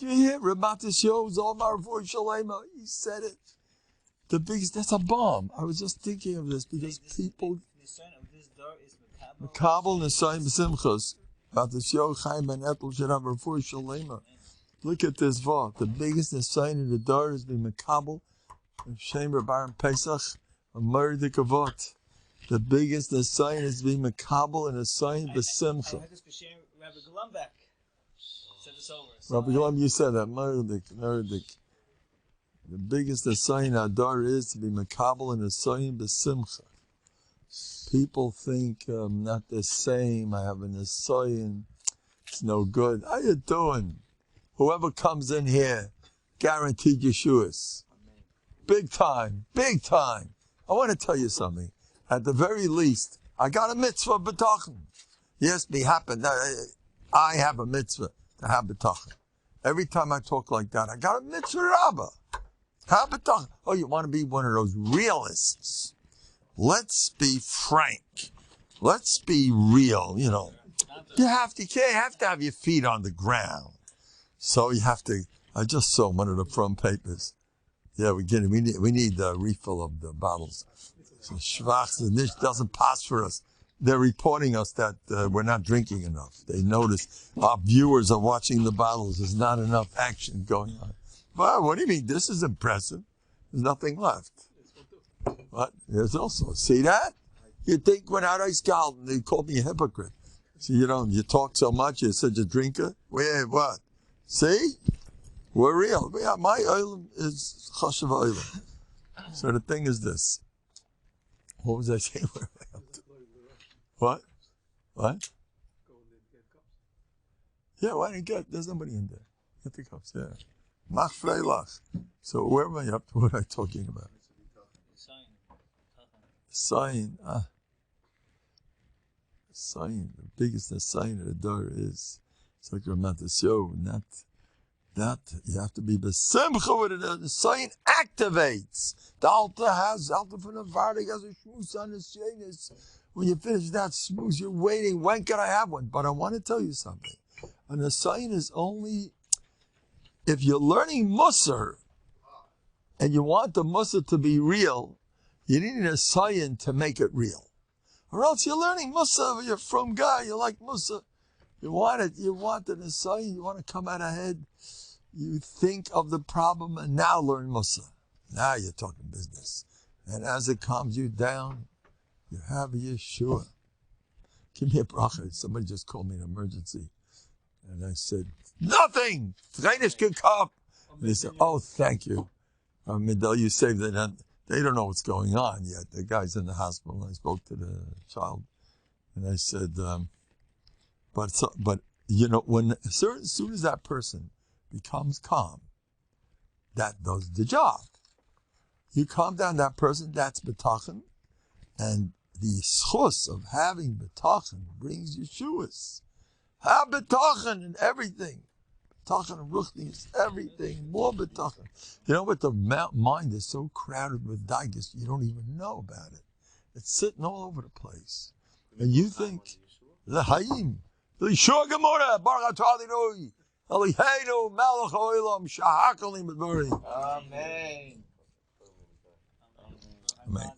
you hear? Ramata shows Omar for Shalema. He said it. The biggest, that's a bomb. I was just thinking of this because people. Makabel Nisayin B'Simchas. About the show Chaim Ben Etel Shadam for Shalema. Look at this vault. The biggest Nisayin in the door is being Makabel. Shem Rabbarim Pesach. A murder kavot. The biggest Nisayin is being Makabel and Nisayin B'Simcha. Rabbi Galam, you said that. Murdik. The biggest Nisayin Adar is to be Makabel and Nisayin B'Simcha. People think I'm not the same. I have a Nisayin. It's no good. How you doing? Whoever comes in here, guaranteed Yeshuas. Big time. Big time. I want to tell you something. At the very least, I got a mitzvah b'tachon. Yes, me happened. I have a mitzvah to have b'tachon. Every time I talk like that, I got a mitzvah rabbah. Have b'tachon. Oh, you want to be one of those realists? Let's be frank. Let's be real. You know, you have to have your feet on the ground. So you have to. I just saw one of the front papers. Yeah, we need a refill of the bottles. So Schwach, the niche doesn't pass for us. They're reporting us that we're not drinking enough. They notice our viewers are watching the bottles. There's not enough action going on. Well, what do you mean? This is impressive. There's nothing left. What? There's also, see that? You think when I was scalding, they called me a hypocrite. See, you talk so much, you're such a drinker. Wait, what? See? We're real. Yeah, my oil is chashav oil. So the thing is this. What was I saying? What? What? Yeah, why didn't get? There's nobody in there. Get the cups, yeah. Mach freilach. So where am I up to? What am I talking about? Sign. Sign. The biggest sign of the door is it's like you're not the show, not that you have to be besimcha with it. The sign activates. The altar from the Novandig has a shmooze on the shaynis. When you finish that shmooze, you're waiting. When can I have one? But I want to tell you something. And the sign is only if you're learning Musar and you want the Musar to be real, you need a sign to make it real. Or else you're learning Musar, you're from guy, you like Musar. You want it in a sign, you want to come out ahead. You think of the problem and now learn Musar. Now you're talking business. And as it calms you down, you have a Yeshua. Give me a bracha. Somebody just called me an emergency. And I said, nothing! Trainish can come. And they said, oh, thank you. Mendel, you saved it. And they don't know what's going on yet. The guy's in the hospital. I spoke to the child. And I said, but as soon as that person becomes calm, that does the job. You calm down that person, that's b'tachon, and the schus of having b'tachon brings Yeshuas. Have b'tachon in everything. B'tachon and ruchnis, everything, more b'tachon. You know what? The mind is so crowded with daigas, you don't even know about it. It's sitting all over the place. And you think, l'haim, l'shur gemora, baruch atah Adonai, Eloheinu melech haolam, shahakal l'medvari. Amen. Amen.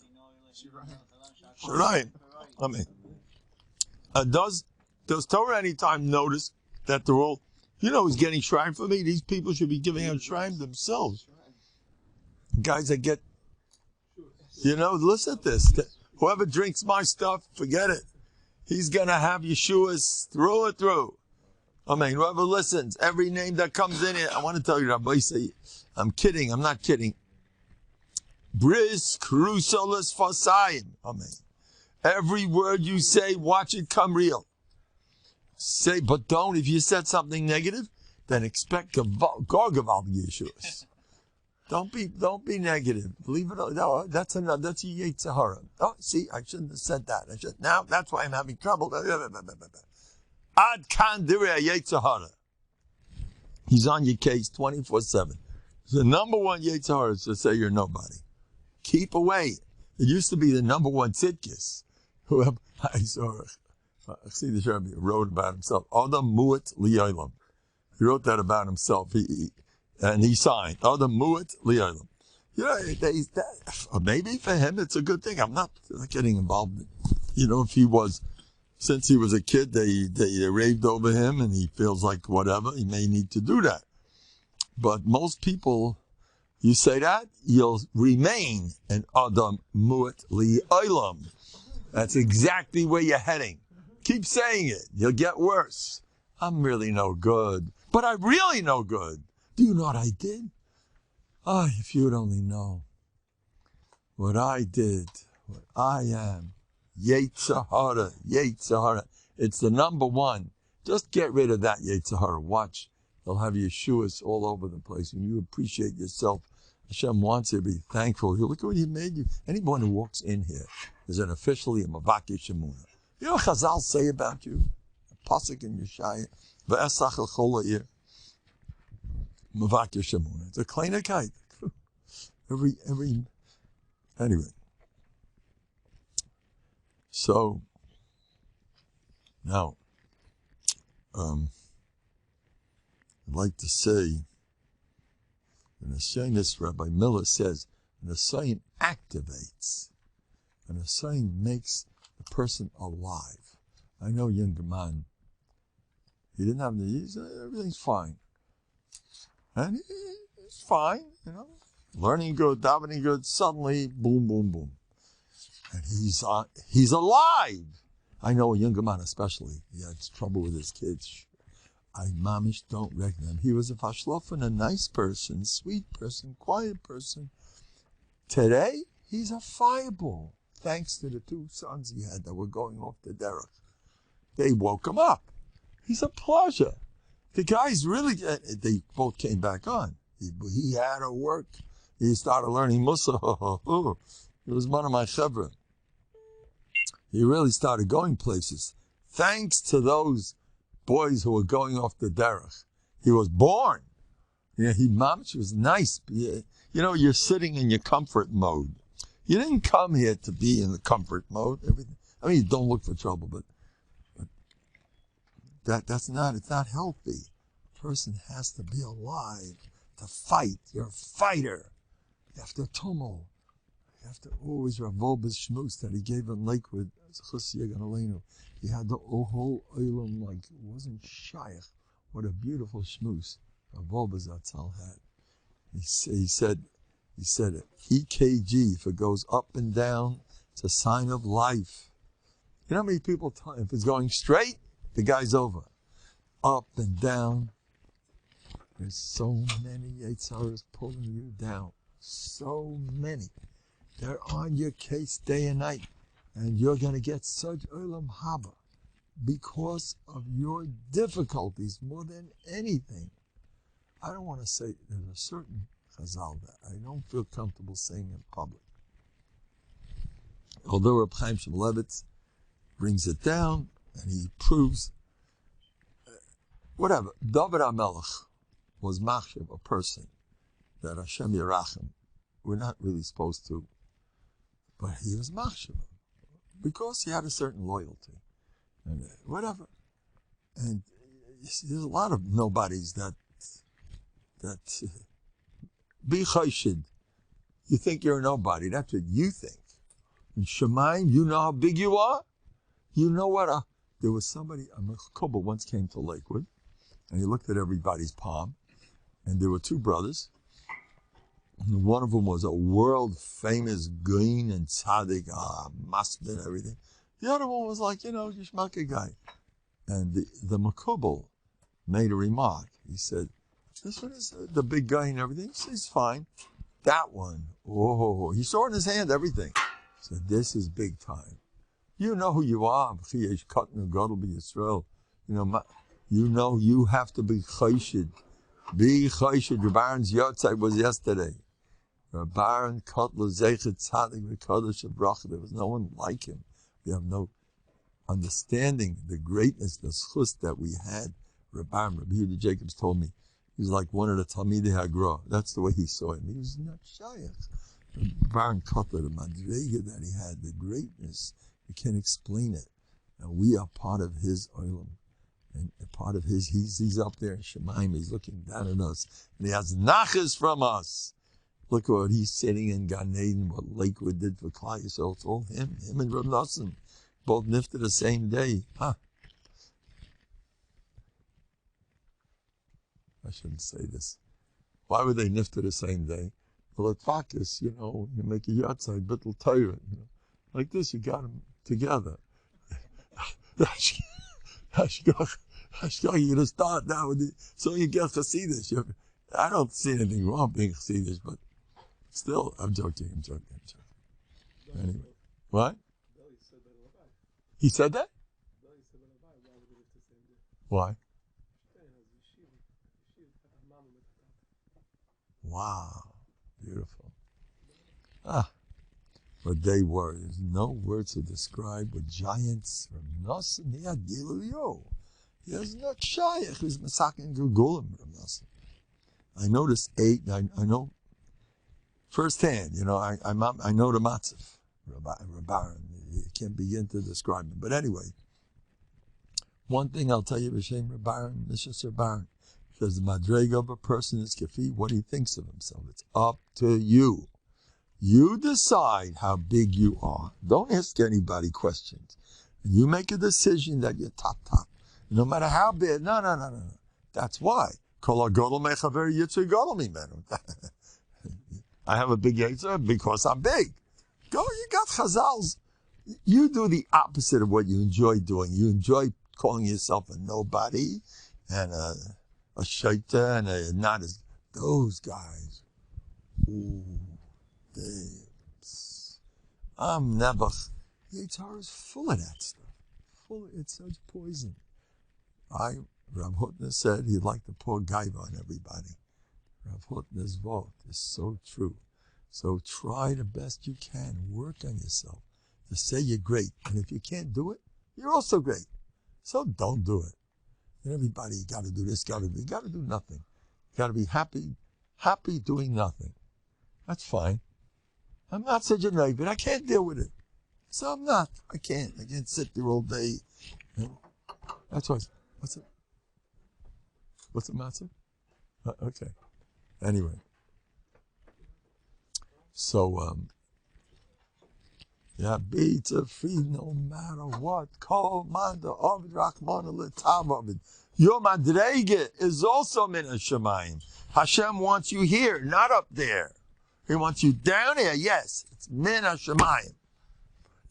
Right. Amen. Does Torah anytime notice that they're all, who's getting shrine for me? These people should be giving out shrine themselves. Guys that get, listen at this. Whoever drinks my stuff, forget it. He's going to have Yeshua's through and through. Amen. Whoever listens, every name that comes in here, I want to tell you, Rabbi, I'm kidding. I'm not kidding. Bris crusolis fasayin. Amen. Every word you say, watch it come real. Say, but don't. If you said something negative, then expect gargaval Yeshuas. Don't be negative. Leave it. No, that's a Yetzer Hara. Oh, see, I shouldn't have said that. Now that's why I'm having trouble. Ad kan direi Yetzer Hara. He's on your case 24/7. The number one Yetzer Hara is to say you're nobody. Keep away. It used to be the number one tzidkis. I saw Chassidus Rebbe wrote about himself. Adam mu'at li'olam. He wrote that about himself. And he signed, Adam muat li'olam. Or maybe for him it's a good thing. I'm not getting involved. If he was, since he was a kid, they raved over him and he feels like whatever, he may need to do that. But most people, you say that, you'll remain an Adam muat li'olam. That's exactly where you're heading. Keep saying it. You'll get worse. I'm really no good. But I'm really no good. Do you know what I did? Oh, if you'd only know what I did, what I am. Yetzer hara. It's the number one. Just get rid of that Yetzer hara. Watch. They'll have yeshuas all over the place. When you appreciate yourself, Hashem wants you to be thankful. Look at what He made you. Anyone who walks in here is an officially a mavakish emuna. You know what Chazal say about you? A pasuk in Yeshaya. Ve'esach el chol ha'ir. Mavakish emuna. It's a kleinigkeit. Anyway. So, now, I'd like to say, in the Shainis, Rabbi Miller says, an Asayin activates. An Asayin makes the person alive. I know a younger man, he didn't have everything's fine. And he's fine, learning good, davening good, suddenly, boom, boom, boom. And he's alive. I know a younger man especially, he had trouble with his kids. I mamish don't recognize him. He was a fashlofen, a nice person, sweet person, quiet person. Today, he's a fireball, thanks to the two sons he had that were going off the derech. They woke him up. He's a pleasure. The guy's really, they both came back on. He had to work. He started learning Musa. He was one of my chevra. He really started going places. Thanks to those boys who were going off the derech. He was born. He was nice. You're sitting in your comfort mode. You didn't come here to be in the comfort mode. You don't look for trouble, but it's not healthy. A person has to be alive to fight. You're a fighter. You have to tumble. You have to always revolve his shmooze that he gave in Lakewood. He had the whole oilam like it wasn't shaykh. What a beautiful shmooze Revolve Zatzal had. He said EKG, if it goes up and down, it's a sign of life. You know how many people if it's going straight, the guy's over. Up and down. There's so many Yetzaras pulling you down. So many. They're on your case day and night. And you're going to get such olam haba because of your difficulties more than anything. I don't want to say there's a certain chazal that I don't feel comfortable saying in public. Although Reb Chaim Shmulevitz brings it down and he proves, whatever, David HaMelech was machshav, a person that Hashem Yerachim, we're not really supposed to, but he was machshav because he had a certain loyalty and whatever. And there's a lot of nobodies that be chayshid. You think you're a nobody. That's what you think. In Shemaim, you know how big you are. You know what? There was somebody, a Mechubal once came to Lakewood, and he looked at everybody's palm, and there were two brothers. And one of them was a world-famous Goin and Tzaddik, Masbid and everything. The other one was like, Yishmaka guy. And the Mekubal made a remark. He said, this one is the big guy and everything. He said, it's fine. That one, he saw in his hand everything. He said, this is big time. You know who you are. You know you have to be chayshid. Be chayshid. Rabbaran's Yotzai was yesterday. Rabbaran Kotler Zeichet Tzadik V'Kodesh Bracha. There was no one like him. We have no understanding the greatness, the schus that we had. Rabbaran, Rabbi Yehudi Jacobs told me, he was like one of the Talmidei Hagra. That's the way he saw him. He was not shaykh. Rabbaran Kotler, the madrega that he had, the greatness, you can't explain it. And we are part of his oilam. And a part of he's up there in Shemaim, he's looking down at us. And he has nachas from us. Look what he's sitting in Gan Eden, what Lakewood did for Klal Yisrael. It's all him and Reb Nosson, both nifted the same day. Huh. I shouldn't say this. Why were they nifted the same day? Well, at Fakis, you make a yatzai, bittul Torah, like this, you got them together. You just start now with so you get Hasidus. I don't see anything wrong being Hasidus, but still, I'm joking. Anyway, what? He said that? Why? Wow, beautiful. What they were. There's no words to describe what giants from Nosson. He had Gilo. He was not Shayach. He was Masakin Gugulim from Nosson. I noticed I know firsthand, I know the Matzif, Rabbaran. You can't begin to describe him. But anyway, one thing I'll tell you, B'Shem Rabbaran, Mishas Rabbaran, because the madrega of a person is kafi, what he thinks of himself. It's up to you. You decide how big you are. Don't ask anybody questions. You make a decision that you're top. No matter how big. No. That's why. I have a big yetzer because I'm big. You got chazals. You do the opposite of what you enjoy doing. You enjoy calling yourself a nobody and a shaita and a not as those guys. Ooh. I'm never. Yitzhar is full of that stuff. It's such poison. Rav Hutner said he'd like to pour gaiva on everybody. Rav Hutner's vote is so true. So try the best you can. Work on yourself to say you're great. And if you can't do it, you're also great. So don't do it. And everybody, you got to do this, you got to do nothing. You got to be happy doing nothing. That's fine. I'm not such a naive, but I can't deal with it. So I'm not. I can't sit there all day. That's why. What's it? What's the matter? Okay. Anyway. So, be to free no matter what. Call Manda Ovid Rachmana L'Tav. Your madrege is also min Hashemayim. Hashem wants you here, not up there. He wants you down here, yes. It's min Hashemayim.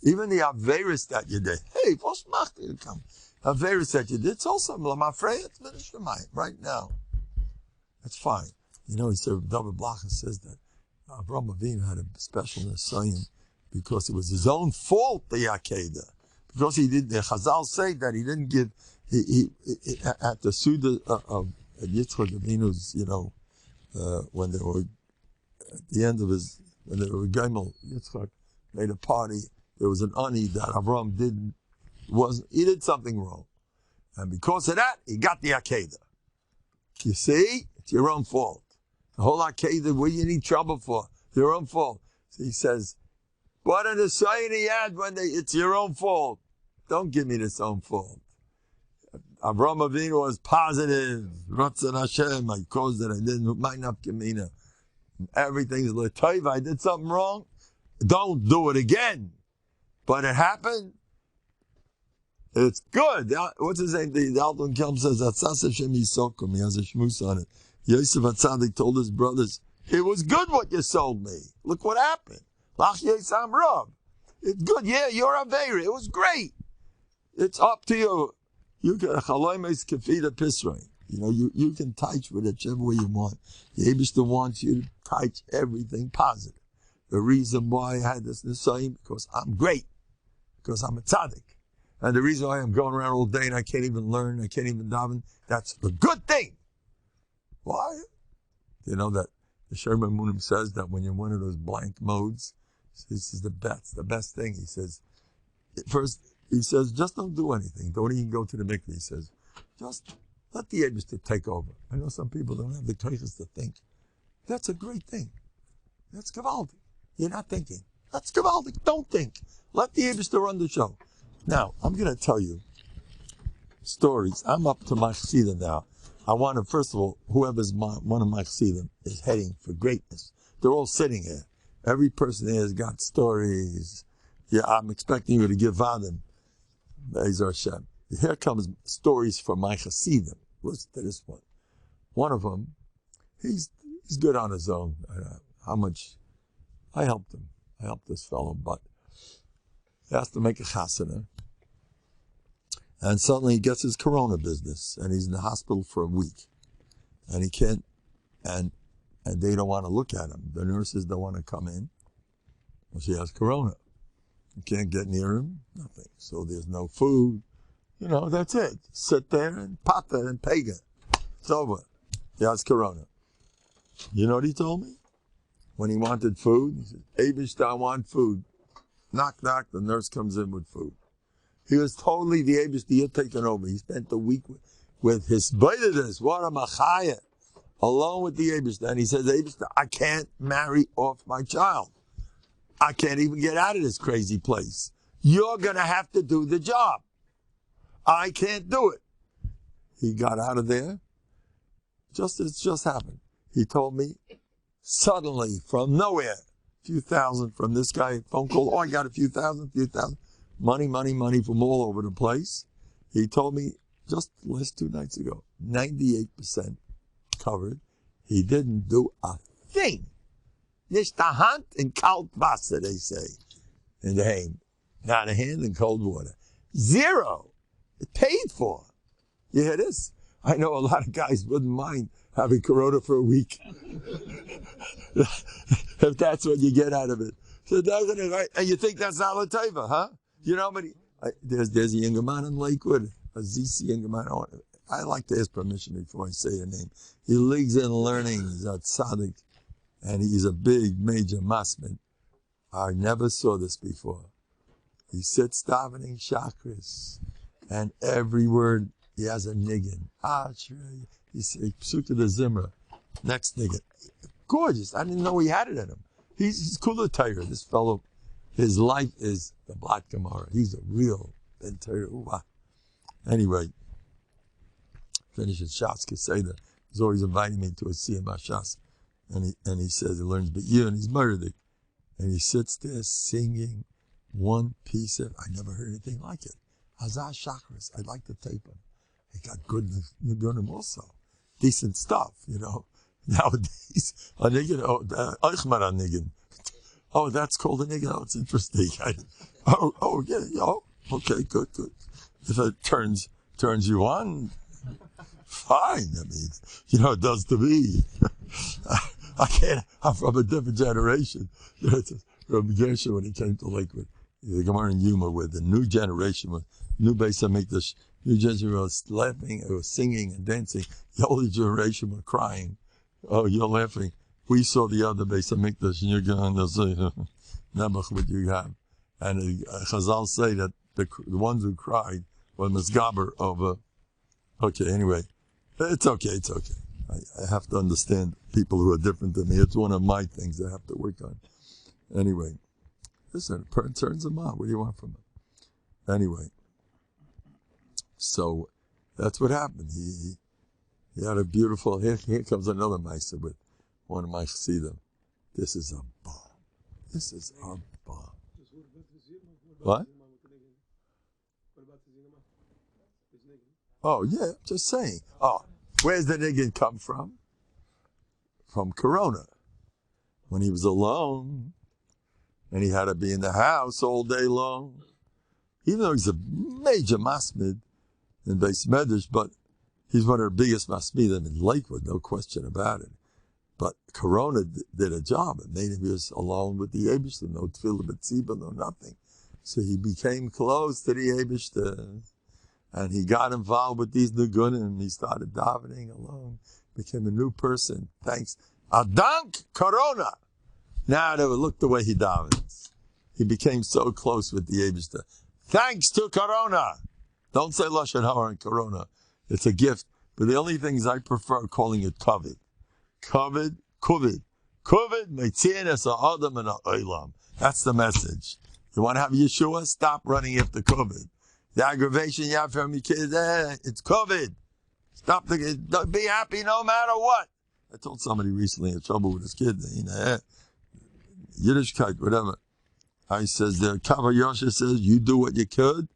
Even the Averis that you did. Hey, what's machti to come? Averis that you did, it's also Lamafrei, it's min Hashemayim, right now. That's fine. He said, David Blacha says that Avraham Avinu had a special Nesayim because it was his own fault, the Yakedah. Because the Chazal say that he didn't give, he at the Suda of Yitzchak Avinu's, when they were at the end of when they were Gimel, Yitzchak made a party. There was an ani that Avram he did something wrong. And because of that, he got the Akedah. You see? It's your own fault. The whole Akedah, what do you need trouble for? It's your own fault. So he says, what an assign he had it's your own fault. Don't give me this own fault. Avraham Avinu was positive. Ratzon Hashem, I caused it, I didn't, might not give me everything's l'tov. I did something wrong. Don't do it again. But it happened. It's good. What's his name? The Alton Kelm says, Atzas Hashem Yisokum. He has a shmus on it. Yosef HaTzadik told his brothers, it was good what you sold me. Look what happened. Lach Yesam Rav. It's good. Yeah, you're a Aveira. It was great. It's up to you. You can Chaloimes Kefida Pisrei. You can touch with whichever way you want. The Eibishter wants you to touch everything positive. The reason why I had this Nisayim, because I'm great. Because I'm a tzaddik. And the reason why I'm going around all day and I can't even learn, I can't even daven, that's the good thing. Why? That the Sherman Moonim says that when you're in one of those blank modes, this is the best thing. He says, just don't do anything. Don't even go to the mikveh. He says, just let the Eibishter take over. I know some people don't have the koiches to think. That's a great thing. That's gewaldig. You're not thinking. That's gewaldig. Don't think. Let the Eibishter run the show. Now, I'm going to tell you stories. I'm up to my chassidim now. I want to, first of all, whoever's one of my chassidim is heading for greatness. They're all sitting here. Every person here has got stories. Yeah, I'm expecting you to give Adam. Be'ezer Hashem. Here comes stories from my chassidim. Listen to this one. One of them, he's good on his own. How much I helped him. I helped this fellow, but he has to make a chasana. And suddenly he gets his corona business, and he's in the hospital for a week. And he can't, and they don't want to look at him. The nurses don't want to come in. Well, she has corona. You can't get near him, nothing. So there's no food. You know, that's it. Sit there and pata and pega. It's over. He has corona. You know what he told me? When he wanted food, he said, Abish, I want food. Knock, knock, the nurse comes in with food. He was totally the Abish, you're taking over. He spent the week with his Baidadis, what a machaya, alone with the Abish. And he says, Abish, I can't marry off my child. I can't even get out of this crazy place. You're going to have to do the job. I can't do it. He got out of there. It just happened. He told me, suddenly, from nowhere, a few thousand from this guy, phone call, oh, I got a few thousand. Money from all over the place. He told me just last 2 nights ago, 98% covered. He didn't do a thing. Nicht a hand in kalt Wasser, they say, in the Haim. Not a hand in cold water. 0. Paid for. You hear this? I know a lot of guys wouldn't mind having corona for a week. If that's what you get out of it. So and you think that's not Lateva, huh? You know how many? There's a younger man in Malikud, a ZC younger man. I like to ask permission before I say a name. He lives in learning. He's a tzaddik, and he's a big, major masmid. I never saw this before. He sits davening chakras, and every word he has a niggin. He said, "Psuta the Zimra." Next niggin. Gorgeous. I didn't know he had it in him. He's cooler Torah. This fellow, his life is the Black Gemara. He's a real Ben Torah. Anyway, finishes Shas Keseda. He's always inviting me to a Siyam Shas. And he says he learns Be'ir, and he's murdered. And he sits there singing one piece of, I never heard anything like it. Hazah Chakras. I'd like to tape him. He got good Nigunim also. Decent stuff, you know. Nowadays, a niggin, Eichmar a niggin. Oh, that's called a niggin. Oh, it's interesting. Okay, good. If it turns you on, fine. I mean, you know, it does to me. I'm from a different generation. From Gershon when he came to Lakewood. The Gemara in Yuma, where the new generation was, new Beis HaMikdash, new generation was laughing, it was singing and dancing. The older generation were crying. Oh, you're laughing. We saw the other Beis HaMikdash, and you're going to say, Nebuch, what you have. And Chazal say that the ones who cried were Misgaber over. Okay, anyway. It's okay. I have to understand people who are different than me. It's one of my things I have to work on. Anyway. Listen, it turns him on. What do you want from him? Anyway. So, that's what happened. He had a beautiful, here comes another Meister with one of my chassidim. This is a bomb. What? Oh, yeah, just saying. Oh, where's the niggin come from? From Corona. When he was alone, and he had to be in the house all day long. Even though he's a major masmid in Beis Medrash, but he's one of the biggest masmidim in Lakewood, no question about it. But Corona did a job. It made him just alone with the Eibishter, no tefillah b'tzibah, no nothing. So he became close to the Eibishter, and he got involved with these Nigunim. He started davening alone, became a new person. Thanks. Adank Corona. Now look the way he davens. He became so close with the Eibishter. Thanks to Corona. Don't say Lashon Hara and Corona. It's a gift. But the only things I prefer calling it Kovid. Kovid. Kovid, Meitzian es ha'adam and ha'olam. That's the message. You want to have Yeshua? Stop running after Kovid. The aggravation you have from your kids, it's COVID. Stop don't be happy no matter what. I told somebody recently in trouble with his kid, Yiddishkeit, whatever. I says, the Kava Yosha says, you do what you could,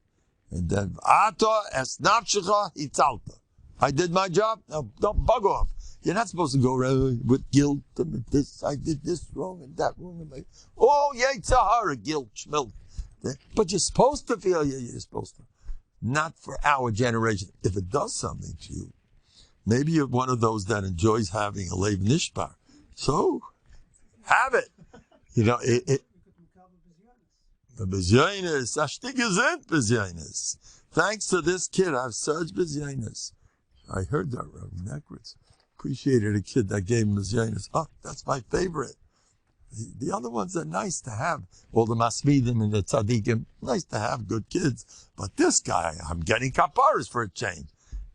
and then, Ata es nafshecha hitzalta. I did my job, now don't bug off. You're not supposed to go around with guilt, and this, I did this wrong, and that wrong. Oh, Yetzirah, guilt, schmilk. But you're supposed to feel, you're supposed to. Not for our generation. If it does something to you, maybe you're one of those that enjoys having a leiv nishbar. So, have it. You know, the bezyonis, ashtig gesund bezyonis. Thanks to this kid, I have such bezyonis. I heard that, Rabbi Neckwitz. Appreciated a kid that gave him bezyonis. Oh, that's my favorite. The other ones are nice to have. All the masmidim and the tzaddikim, nice to have good kids. But this guy, I'm getting kaparas for a change.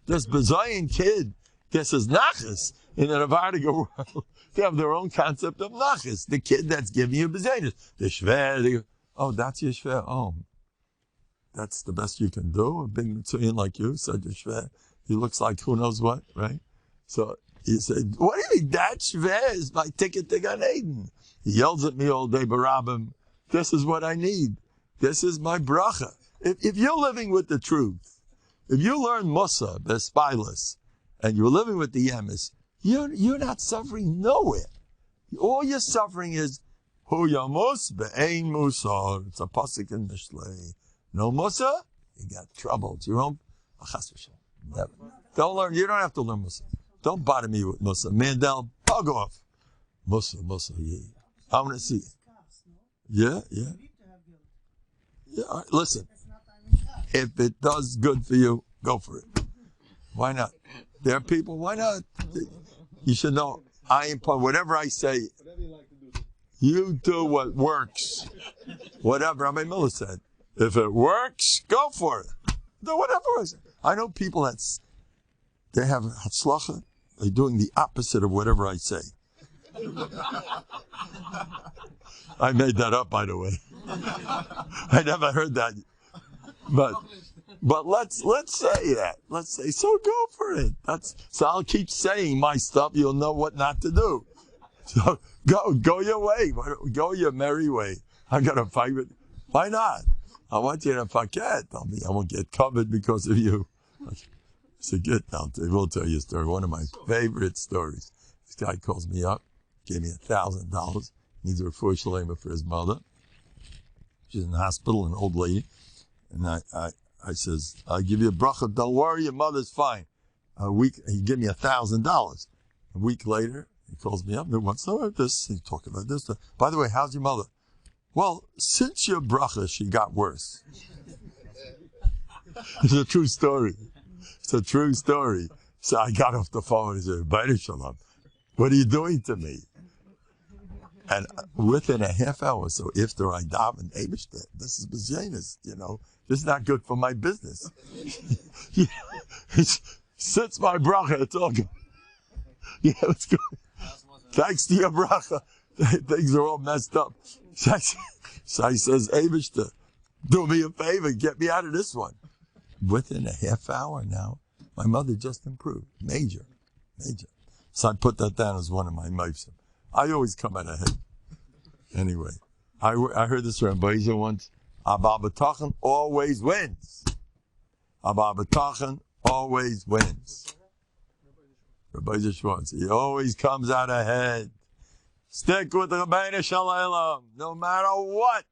This bezayin kid gets his nachas in the Novhardok world. They have their own concept of nachas. The kid that's giving you bezayin. The shver, oh, that's your shver. Oh, that's the best you can do. A big mitzuyin like you, said your shver. He looks like who knows what, right? So he said, what do you mean? That shver is my ticket to Gan Eden. He yells at me all day, Barabim, this is what I need. This is my bracha. If you're living with the truth, if you learn Musa, the spyless, and you're living with the Yemis, you're not suffering nowhere. All you're suffering is, Hu Yamus be'ein Musa. It's a pasuk in Mishlei. No Musa, you got trouble. It's your own. Never. Don't learn. You don't have to learn Musa. Don't bother me with Musa. Mendel, bug off. Musa, yeah. I want to see it. Yeah. All right, listen. If it does good for you, go for it. Why not? There are people, why not? You should know, I ain't part, whatever I say, you do what works. Whatever Rabbi Miller said. If it works, go for it. Do whatever I say. I know people they have hatzlacha, they're doing the opposite of whatever I say. I made that up, by the way. I never heard that. But let's say that. Let's say, so go for it. So I'll keep saying my stuff, you'll know what not to do. So go your way. Go your merry way. I'm going to fight with, why not? I want you to forget. I won't get covered because of you. So I will tell you a story. One of my favorite stories. This guy calls me up, gave me $1,000. Needs a refuah shalema for his mother. She's in the hospital, an old lady. And I says, I'll give you a bracha. Don't worry, your mother's fine. He gave me $1,000. A week later, he calls me up. What's about this? He talked about this. By the way, how's your mother? Well, since your bracha, she got worse. It's a true story. So I got off the phone and said, Baruch Shalom, what are you doing to me? And within a half hour, so after I daven, this is bezyonis, this is not good for my business. Since my bracha, it's all good. Yeah, it's good. Thanks to your bracha, things are all messed up. So I says, Eibishter, do me a favor, get me out of this one. Within a half hour now, my mother just improved. Major. So I put that down as one of my mifsim. I always come out ahead. Anyway, I heard this from Beisa once. Bטחון always wins. Bטחון always wins. Rabbi Schwartz, he always comes out ahead. Stick with Rabbeinu Shalom, no matter what.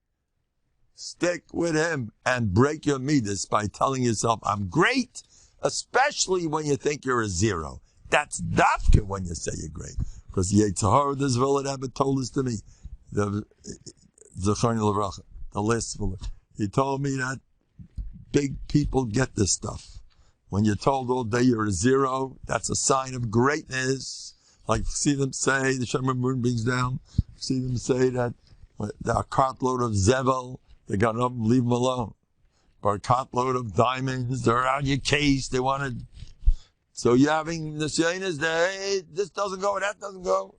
Stick with him and break your midas by telling yourself, I'm great, especially when you think you're a zero. That's dafka when you say you're great. Because Yetzirah, this Vilad Abbott told this to me. The last Vilad. He told me that big people get this stuff. When you're told all day you're a zero, that's a sign of greatness. Like, see them say, the Shemer Moon brings down, see them say that a cartload of Zevel, they got up and leave them alone. Or a cartload of diamonds, they're out your case, they want to. So you're having the Nisyanis that, hey, this doesn't go, that doesn't go.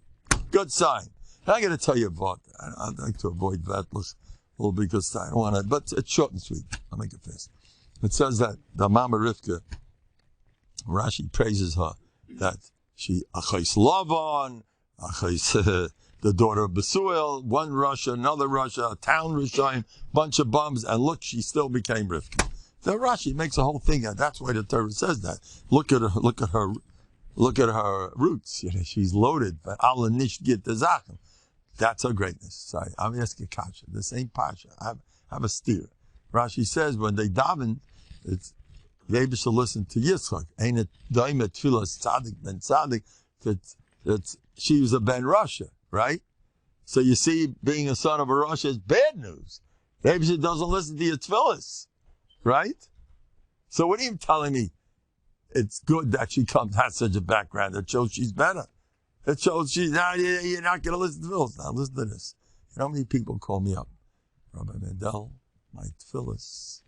Good sign. And I'm going to tell you about that. I'd like to avoid that a little because I don't want to, but it's short and sweet. I'll make it fast. It says that the Mama Rivka, Rashi praises her, that she, Achais Lavan, Achais, the daughter of Besuel, one Russia, another Russia, a town Rishayim, bunch of bums, and look, she still became Rivka. The Rashi makes a whole thing out. That's why the Torah says that. Look at her roots. You know, she's loaded. But Allah nish git the zachem. That's her greatness. Sorry, I'm asking Kasha. This ain't Pasha. I have a steer. Rashi says when they daven, it's they should listen to Yitzchak. Ain't it daimet tfilas tzaddik ben tzaddik that she was a ben Russia, right? So you see, being a son of a Russia is bad news. Maybe she doesn't listen to your tfilas. Right? So what are you telling me? It's good that she has such a background. It shows she's better. It shows you're not going to listen to Phyllis. Now listen to this. You know how many people call me up? Rabbi Mendel, my Phyllis,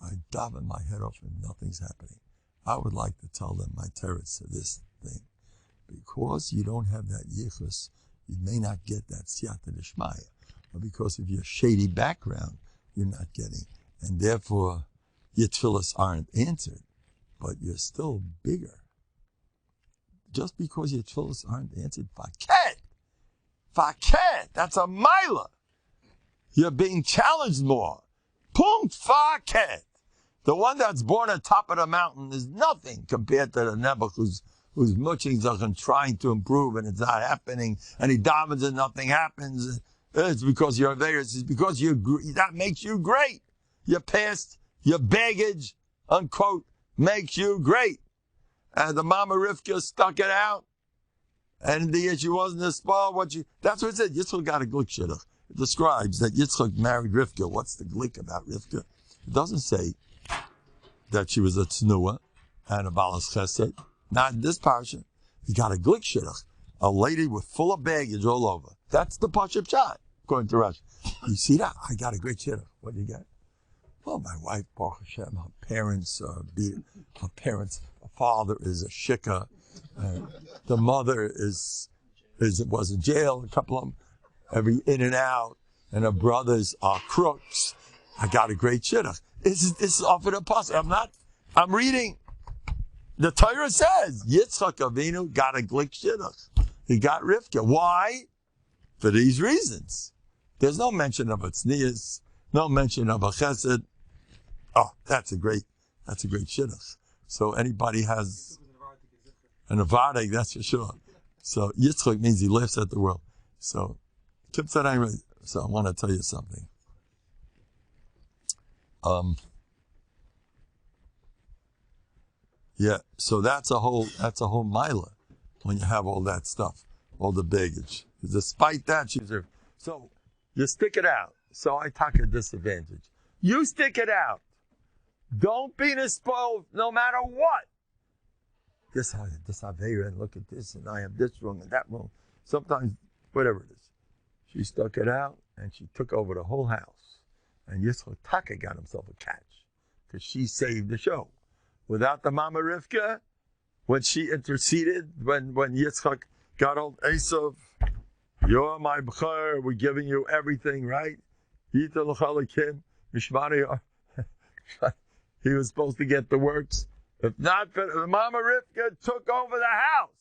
I daven my head off and nothing's happening. I would like to tell them my teretz to this thing. Because you don't have that yichus, you may not get that siyata d'shmaya. Or because of your shady background, you're not getting. And therefore, your tefillas aren't answered, but you're still bigger. Just because your tefillas aren't answered, faket, that's a milah. You're being challenged more. Punkt faket. The one that's born on top of the mountain is nothing compared to the Nebuch who's muching and trying to improve and it's not happening, and he davens and nothing happens. It's because you're there. It's because that makes you great. Your past, your baggage, unquote, makes you great. And the Mama Rivka stuck it out. And the issue wasn't a spar. That's what it said. Yitzchak got a glick shidduch. It describes that Yitzchak married Rivka. What's the glick about Rivka? It doesn't say that she was a tznuah and a balas chesed. Not in this parsha. He got a glick shidduch. A lady with full of baggage all over. That's the pashup shot, according to Rashi. You see that? I got a great shidduch. What do you get? Well, my wife, Baruch Hashem, her father is a shikha. The mother was in jail, a couple of them, every in and out, and her brothers are crooks. I got a great shidduch. This is off of the pasuk. I'm reading. The Torah says, Yitzchak Avinu got a glick shidduch. He got Rivka. Why? For these reasons. There's no mention of a tznius, no mention of a chesed. Oh, that's a great shidduch. So anybody has an avardek, that's for sure. So Yitzchak means he laughs at the world. So I want to tell you something. Yeah, so that's a whole milah when you have all that stuff, all the baggage. Despite that, so you stick it out. So I take a disadvantage. You stick it out. Don't be spoiled no matter what. This Aveira, and look at this, and I have this wrong and that wrong. Sometimes, whatever it is. She stuck it out, and she took over the whole house. And Yitzchak Taka got himself a catch, because she saved the show. Without the Mama Rivka, when she interceded, when Yitzchak got old Esav, you're my b'chor, we're giving you everything, right? He was supposed to get the works. If not for the Mama Rivka took over the house.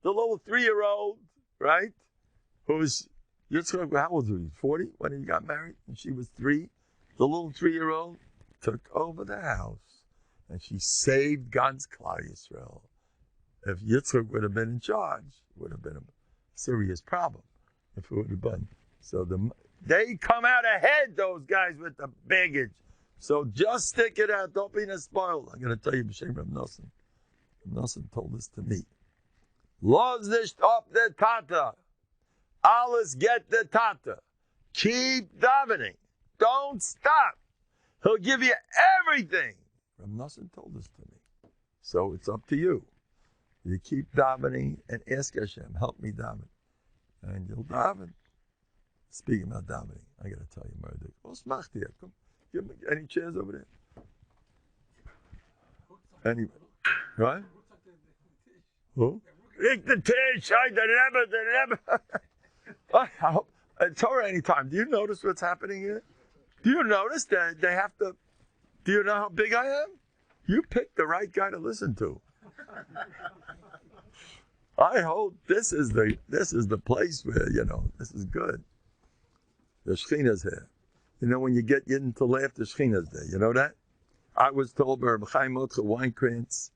The little 3-year-old, right? Who was, Yitzchak, how old was he? 40 when he got married? And she was 3. The little 3-year-old took over the house. And she saved God's Klal Yisrael. If Yitzchak would have been in charge, it would have been a serious problem. If it would have been. So they come out ahead, those guys with the baggage. So just stick it out. Don't be spoiled. I'm going to tell you, B'Shem Reb Nosson. Reb Nosson told this to me. Los nicht op the tata. Alles get the tata. Keep davening. Don't stop. He'll give you everything. Reb Nosson told this to me. So it's up to you. You keep davening and ask Hashem, help me daven. And you'll daven. Speaking about davening, I got to tell you, Murder. What's machtir? Come. Give me any chairs over there? Anyway, right? Who? The Tish, the Rebbe. Torah anytime. Do you notice what's happening here? Do you notice that they have to Do you know how big I am? You picked the right guy to listen to. I hope this is the place where, this is good. The Shekhinah's here. When you get Yidden to laugh, the Shekhinah's there. You know that? I was told by Rabbi Chaim Motcha Weinkrantz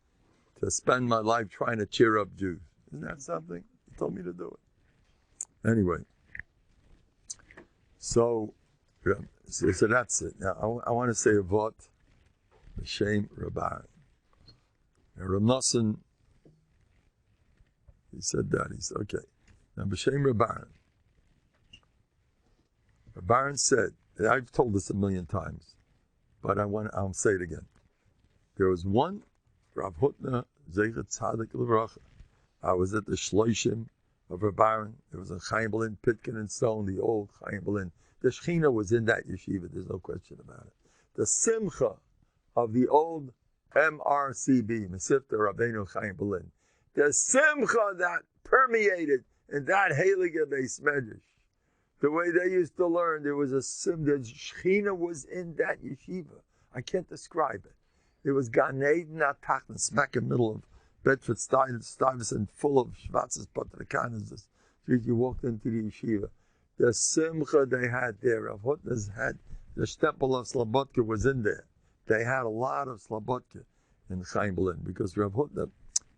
to spend my life trying to cheer up Jews. Isn't that something? He told me to do it. Anyway. So that's it. Now, I want to say a vot. B'shem Rabbi. Rav Nosson, he said that. He said, okay. Now, B'shem Rabbi. Rabbi said, I've told this a million times, but I'll say it again. There was one, Rav Hutner, Zecher Tzadik L'Vracha. I was at the Shloshim of Rabbi. There was a Chaim Berlin, Pitkin and Stone, the old Chaim Berlin. The Shekhinah was in that yeshiva, there's no question about it. The Simcha of the old MRCB, Mesivta Rabbeinu Chaim Berlin. The Simcha that permeated in that Heilige Beis Medrash. The way they used to learn, there was the Shekhinah was in that yeshiva. I can't describe it. It was Gan Eden Atachna, smack in the middle of Bedford Stuyvesant, full of Schwarzes Patrikanas. You walked into the yeshiva. The Simcha they had there, Rav Hutner's had, the Stempel of Slobodka was in there. They had a lot of Slobodka in Chaim Berlin because Rav Hutner,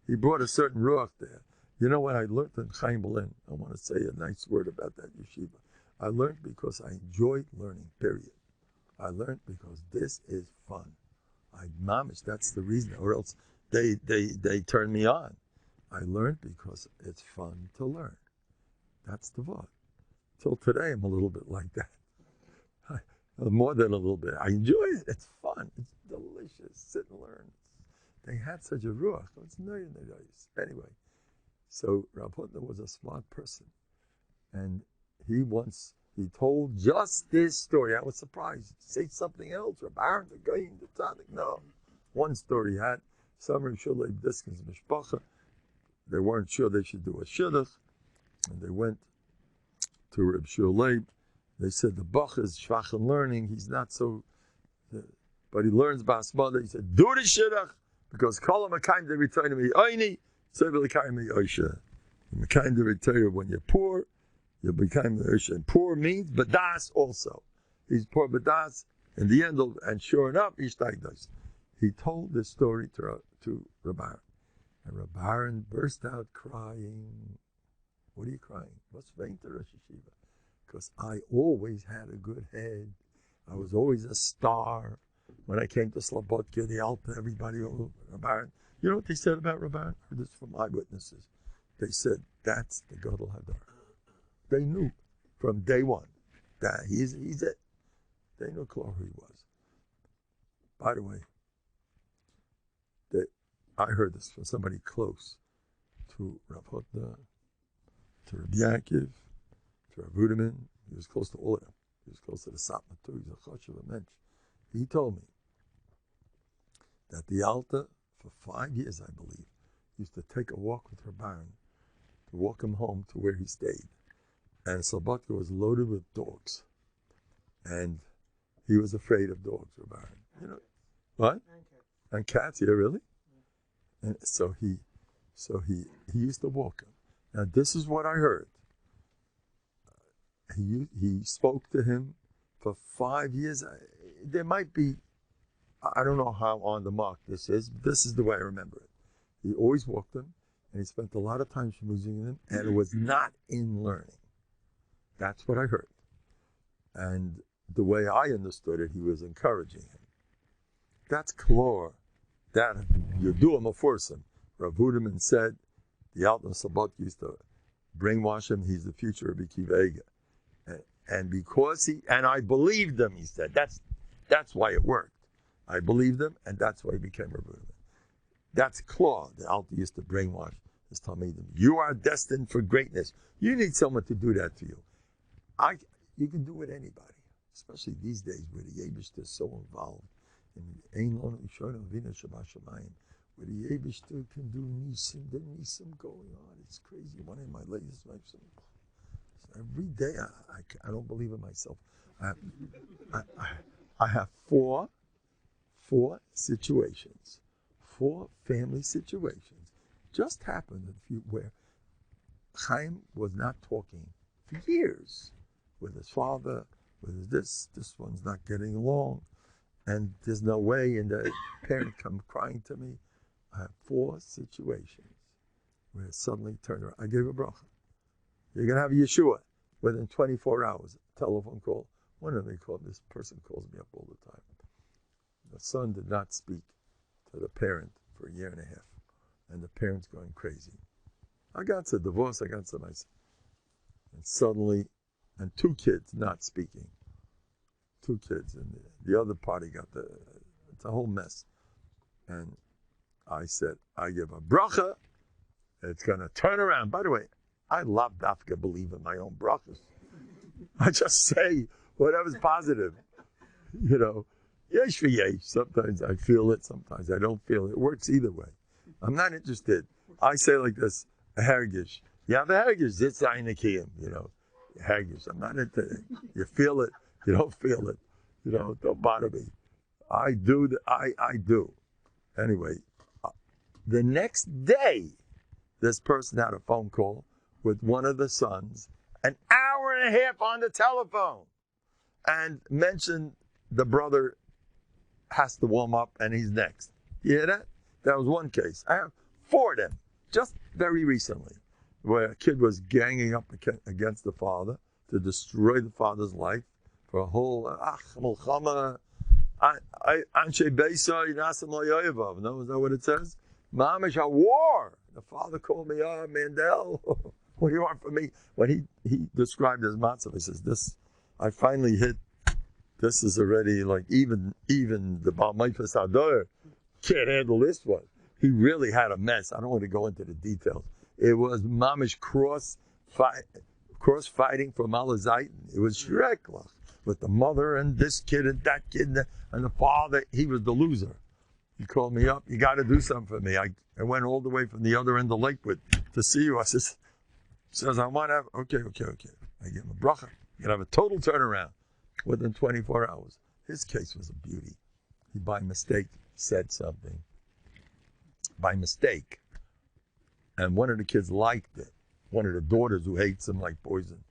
he brought a certain ruach there. You know what I learned in Chaim Berlin? I want to say a nice word about that yeshiva. I learned because I enjoyed learning, period. I learned because this is fun. Mamish, that's the reason, or else they turn me on. I learned because it's fun to learn. That's the vod. Till today, I'm a little bit like that. More than a little bit. I enjoy it. It's fun. It's delicious. Sit and learn. They had such a ruach. It's nice. Anyway, so Rav Hutner was a smart person. And he told just this story. I was surprised. Say something else. Rabbi the guy in the tzaddik. No. One story he had. Some Rav Shulei Diskin's mishpacha. They weren't sure they should do a shidduch. And they went to Reb Shulei. They said the bach is shvach in learning. He's not so, but he learns basmada. He said, do the shidduch because kol ha'makayim they return to me oini, so will become me oisha. Makayim they return when you're poor, you'll become the oisha. And poor means badas also. He's poor badas. In the end, and sure enough, does. He told this story to Rabbi, and Rabbi burst out crying. What are you crying? What's vain to Rosh Yeshiva? Because I always had a good head. I was always a star. When I came to Slobodka, the Alta, everybody, Rabbi. You know what they said about Rabbi? I heard this from eyewitnesses. They said, that's the Gadol Hadar. They knew from day one that he's it. They knew who he was. By the way, I heard this from somebody close to Rav Hutner, to Rabbi Yaakov, to Rav Ruderman. He was close to all of them. He was close to the Satmar too. He's a chashuv a mensch. He told me that the Alta, for 5 years, I believe, used to take a walk with her baron to walk him home to where he stayed. And Slobodka was loaded with dogs. And he was afraid of dogs, her baron. You know, what? And cats, yeah, really? Yeah. And so he used to walk him. Now, this is what I heard. He spoke to him for 5 years. There might be, I don't know how on the mark this is, but this is the way I remember it. He always walked him, and he spent a lot of time schmoozing him, and it was not in learning. That's what I heard. And the way I understood it, he was encouraging him. That's klor. That you do him a forcing. Rav Ruderman said, the Alton Sabbat used to brainwash him. He's the future of Akiva Eiger. And because and I believed him, he said. That's why it worked. I believed him, and that's why he became Rav Ruderman. That's Claw. The Alton used to brainwash his Talmidim. You are destined for greatness. You need someone to do that for you. You can do it anybody, especially these days where the Yebishter is so involved. And where the Yebishter can do nisim, the nisim going on. It's crazy. One of my latest lives, every day I don't believe it myself. I have four 4 situations, 4 family situations. Just happened where Chaim was not talking for years with his father, with this one's not getting along, and there's no way, and the parent come crying to me. I have 4 situations where it suddenly turned around. I gave a bracha. You're going to have Yeshua within 24 hours. Telephone call. One of them called, this person calls me up all the time. The son did not speak to the parent for a year and a half, and the parent's going crazy. I got to divorce, I got to myself. And suddenly, and 2 kids not speaking. 2 kids, and the other party got it's a whole mess. And I said, I give a bracha, it's going to turn around. By the way, I love dafka believe in my own brachas. I just say whatever's positive. You know, yesh for yesh. Sometimes I feel it, sometimes I don't feel it. It works either way. I'm not interested. I say like this, a hergish. You have a hergish, it's einakiyim, you know. Hergish, I'm not into it. You feel it, you don't feel it. You know, don't bother me. I do. I do. Anyway, the next day, this person had a phone call with one of the sons, an hour and a half on the telephone, and mentioned the brother has to warm up and he's next. You hear that? That was one case. I have 4 of them, just very recently, where a kid was ganging up against the father to destroy the father's life for a whole milchama. Anshe Beisa Yinasim Lo Yoyevav. No, is that what it says? Mamish, a war. The father called me, Mendel, what do you want from me? When he described his matzah, he says, this, I finally hit, this is already like, even the Baal Meifas Ador can't handle this one. He really had a mess. I don't want to go into the details. It was mamish cross fighting for Malazite. It was Shreklach with the mother and this kid and that kid and the father. He was the loser. He called me up. You got to do something for me. I went all the way from the other end of Lakewood to see you. I says, I want to have, okay. I give him a bracha. You can have a total turnaround within 24 hours. His case was a beauty. He by mistake said something. By mistake. And one of the kids liked it. One of the daughters who hates him like poison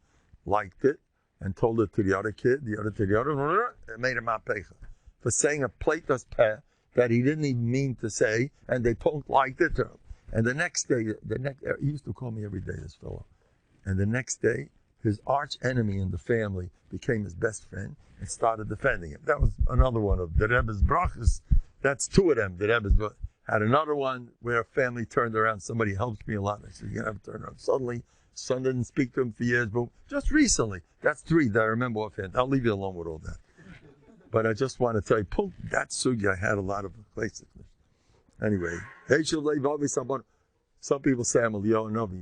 liked it and told it to the other kid, the other to the other. It made him apecha for saying a plateless peh that he didn't even mean to say, and they both liked it to him. And the next day, he used to call me every day, this fellow. And the next day, his arch enemy in the family became his best friend and started defending him. That was another one of the Rebbe's brachas. That's 2 of them. The Rebbe's had another one where a family turned around. Somebody helped me a lot. I said, you're going to have to turn around. Suddenly, son didn't speak to him for years, but just recently. That's 3 that I remember offhand. I'll leave you alone with all that. But I just want to tell you, that sugi, I had a lot of places. Anyway, some people say I'm a Leo Novi.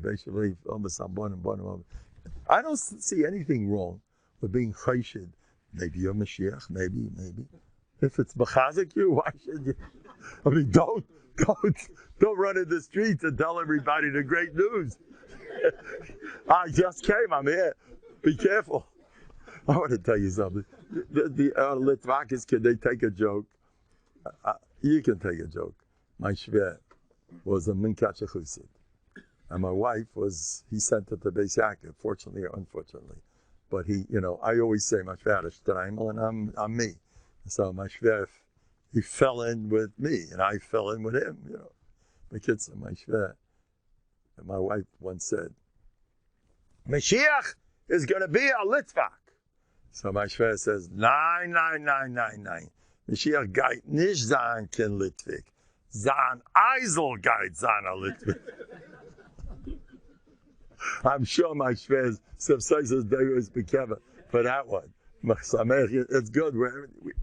I don't see anything wrong with being chayshid. Maybe you're Mashiach, maybe. If it's mechazik you, why should you? I mean, don't run in the streets and tell everybody the great news. I just came, I'm here. Be careful. I want to tell you something. The Litvakis, can they take a joke? You can take a joke. My shver was a Minkacha Chusid. And my wife he sent it to Beis Yaakov, fortunately or unfortunately. But I always say my shver is Streimel and I'm me. So my shver, he fell in with me and I fell in with him, The kids are my shver. And my wife once said, Mashiach is going to be a Litvak. So my shver says, Nein. Mashiach geit nicht sein kein Litvik. Sein Eisel geit sein a Litvik. I'm sure my shver's subsistence day is bekeva for that one. It's good.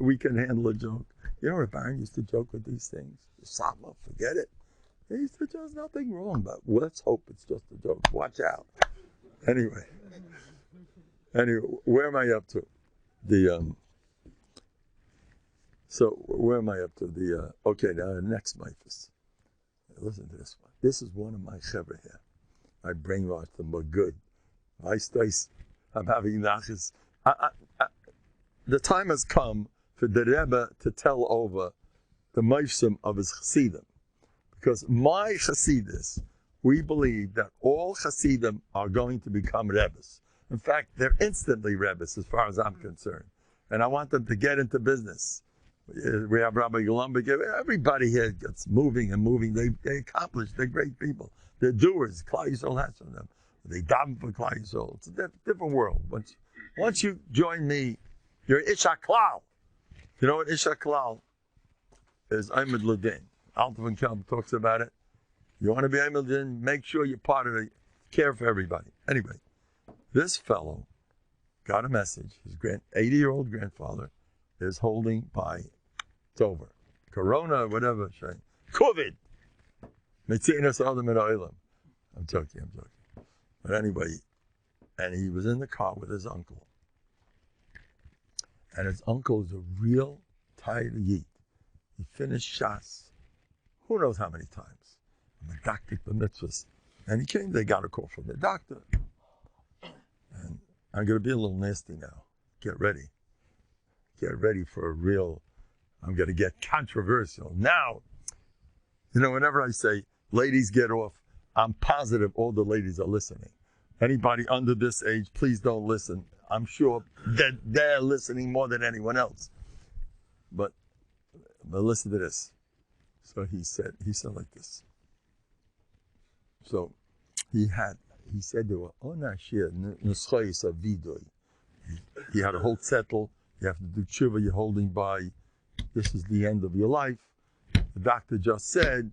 We can handle a joke. You know, Baron used to joke with these things. Sama, forget it. He said, there's nothing wrong, but let's hope it's just a joke. Watch out. Anyway, where am I up to? So where am I up to? Okay, now the next Mephis. Listen to this one. This is one of my chevra here. I brainwashed them, but good. I'm having nachas. The time has come for the Rebbe to tell over the mifsim of his chassidim. Because my chassidus, we believe that all chassidim are going to become rebbes. In fact, they're instantly rebbes as far as I'm concerned. And I want them to get into business. We have Rabbi Golumbik. Everybody here gets moving and moving. They accomplish. They're great people. They're doers. Klal Yisrael has from them. They daven for Klal Yisrael. It's a different world. Once you join me, you're Ish HaKlal. You know what Ish HaKlal is? Aymed Ladin. Alta Van Kelm talks about it. You want to be Aymed Ladin, make sure you're part of it. Care for everybody. Anyway, this fellow got a message. His 80-year-old grandfather is holding by, it's over. Corona, whatever. COVID. I'm joking. But anyway, and he was in the car with his uncle. And his uncle is a real tired yid. He finished Shas, who knows how many times. Medactic the mitzvahs. And he came, they got a call from the doctor. And I'm going to be a little nasty now. Get ready. Get ready for a real, I'm going to get controversial. Now, whenever I say, ladies get off, I'm positive all the ladies are listening. Anybody under this age, please don't listen. I'm sure that they're listening more than anyone else. But listen to this. So he said like this. So he said there were he had a whole settle. You have to do tshuva, you're holding by. This is the end of your life. The doctor just said,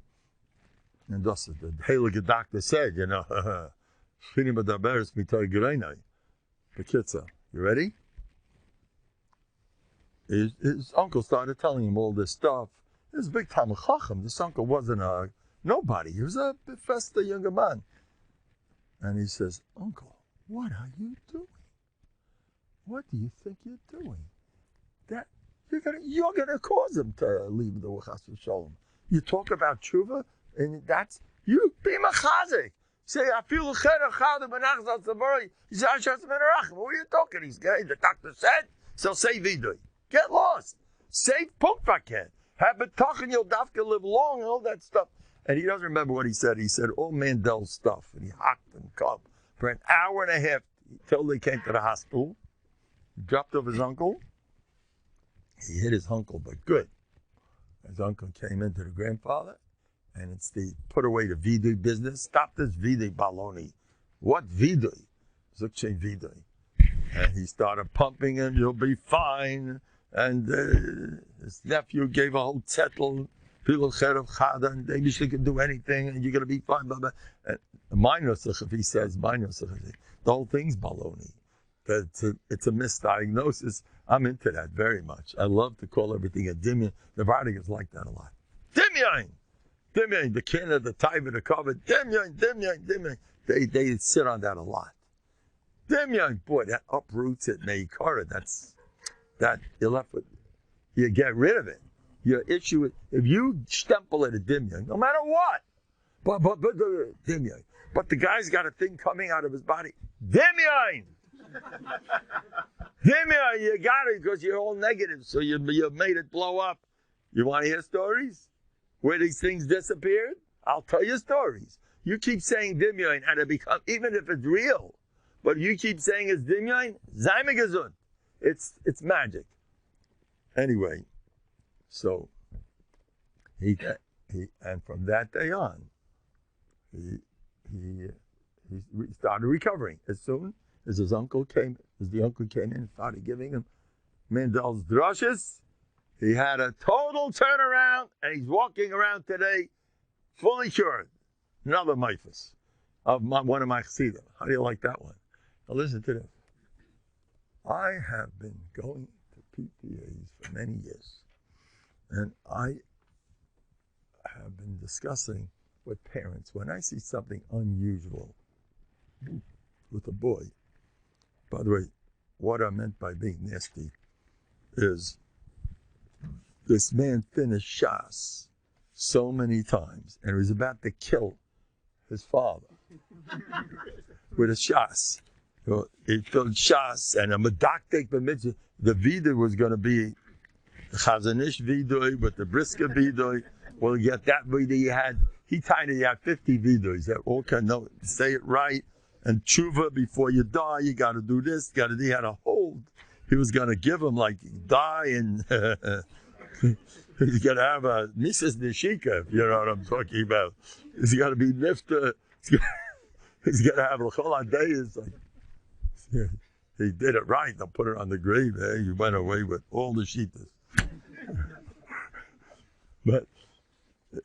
and that's the heilige doctor said, Bekitza, you ready? His uncle started telling him all this stuff. He was a big Talmid Chacham. This uncle wasn't a nobody. He was a festa younger man. And he says, Uncle, what are you doing? What do you think you're doing? That you're gonna cause him to leave the Chas v'Sholom. You talk about tshuva, and that's you be machazik. Say, I feel a cheder chada benachzat zavari. He said, what are you talking? The doctor said, so say vidui. Get lost. Say punkvaken. Have bטחון, you'll dafka live long, and all that stuff. And he doesn't remember what he said. He said all Mandel stuff. And he hocked and cupped for an hour and a half till they came to the hospital. He dropped off his uncle. He hit his uncle, but good. His uncle came into the grandfather. And it's the put away the vidui business. Stop this vidui baloney. What vidui? Zukche vidui. And he started pumping him. You'll be fine. And his nephew gave a whole zettel. People cherev chada, and maybe she can do anything, and you're gonna be fine. Blah, blah. And my nusach, if he says my nusach, the whole thing's baloney. It's a misdiagnosis. I'm into that very much. I love to call everything a dimyan. The Nnovhardok is like that a lot. Dimyan. Dimyan, the kin of the taiva, the cover, dimyan. They sit on that a lot. Dimyan, boy, that uproots it, meikara. That you're left with. You get rid of it. Your issue is, if you stempel it a dimyan, no matter what, but dimyan. But the guy's got a thing coming out of his body. Dimyan! Dimyan, you got it because you're all negative, so you made it blow up. You want to hear stories? Where these things disappeared? I'll tell you stories. You keep saying dimyan and it becomes, even if it's real, but you keep saying it's dimyan, zayme gesund. It's magic. Anyway, so he and from that day on, he started recovering. As soon as the uncle came in and started giving him Mandel's drushes, he had a total turnaround, and he's walking around today fully cured. Another mifus of one of my chassidim. How do you like that one? Now listen to this. I have been going to PTAs for many years, and I have been discussing with parents when I see something unusual with a boy. By the way, what I meant by being nasty is this man finished Shas so many times, and he was about to kill his father with a Shas. So he filled Shas, and a medactic b'mitzvah. The vida was going to be the Chazanish vidui with the brisker vidui. Well, you get that vidui you had. He tied it. You had 50 viduis that all can know say it right. And tshuva before you die, you got to do this. Got to. He had a hold. He was going to give him like die and he's going to have a Mrs. Nishika. If you know what I'm talking about. He's got to be nifta. He's going to have a whole day. It's like he did it right. They'll put it on the grave. He went away with all the shitas. But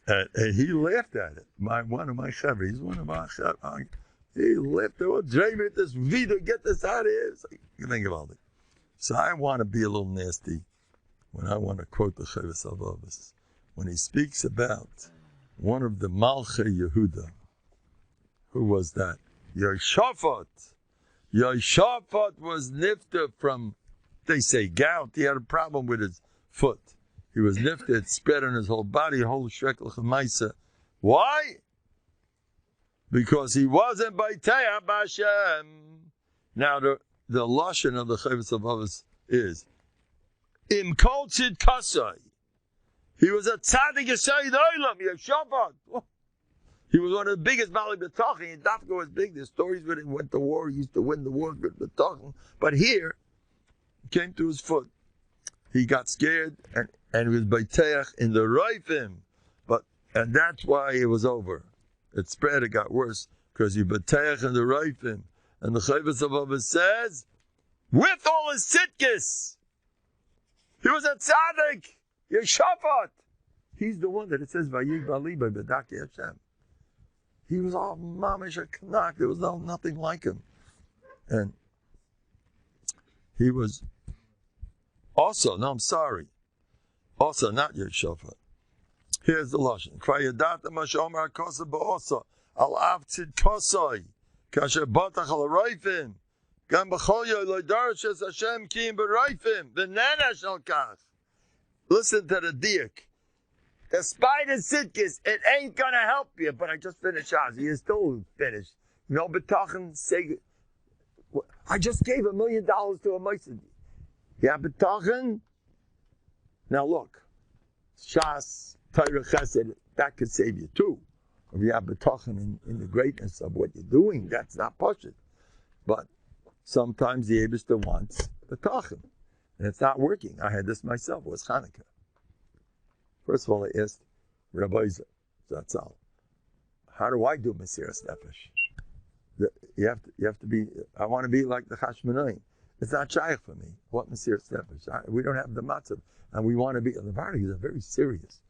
and he laughed at it. One of my chavri, he's one of my chavri. He laughed. Oh, Jamie, this video, get this out of here. It's like, you think about it. So I want to be a little nasty when I want to quote the Chavos Avavos. When he speaks about one of the Malchei Yehuda. Who was that? Yoshaphat. Yoshaphat was nifta from, they say, gout. He had a problem with his foot. He was nifta. It spread on his whole body, whole shekel chemaisa. Why? Because he wasn't Baitei B'Hashem. Now the lashon of the Chavos Avavos is Im Kol Tzid Kasai. He was a tzaddik Yesayid Olam. Yoshaphat. He was one of the biggest Bali B'Tachon. And Dafka was big. There's stories when he went to war. He used to win the war with B'Tachon. But here, it came to his foot. He got scared and he was Baiteach in the Rifim. And that's why it was over. It spread, it got worse. Because he Baiteach in the Rifim. And the Chavos Avavos says, with all his sitkis, he was a tzaddik. Yeshafat. He's the one that it says, Vayig Bali B'Bedaki Hashem. He was all mamish a knack. There was nothing like him. And he was also, no, I'm sorry. Also, not Yeshafat. Here's the lashon. Krayadata mashomer hakosa ba'osa al avtid kosai kasher batach al raifim gam b'choyo loydarish es Hashem kiim b'raifim v'nana shal kach. Listen to the diak. Despite his sitkis, it ain't gonna help you. But I just finished Shaz. He is still finished. You know, B'tachon say, I just gave $1 million to a Mason. Yeah, B'tachon. Now look, Shas, Torah Chesed, that could save you too. If you have B'tachon in the greatness of what you're doing, that's not pushing. But sometimes the Eibishter wants B'tachon, and it's not working. I had this myself. It was Hanukkah. First of all, I asked Rabbi Zatzal, how do I do Mesiras Nefesh? You have to be, I want to be like the Chashmonaim. It's not shaykh for me. What Mesiras Nefesh? We don't have the matzav. And we want to be, the Vargas are very serious.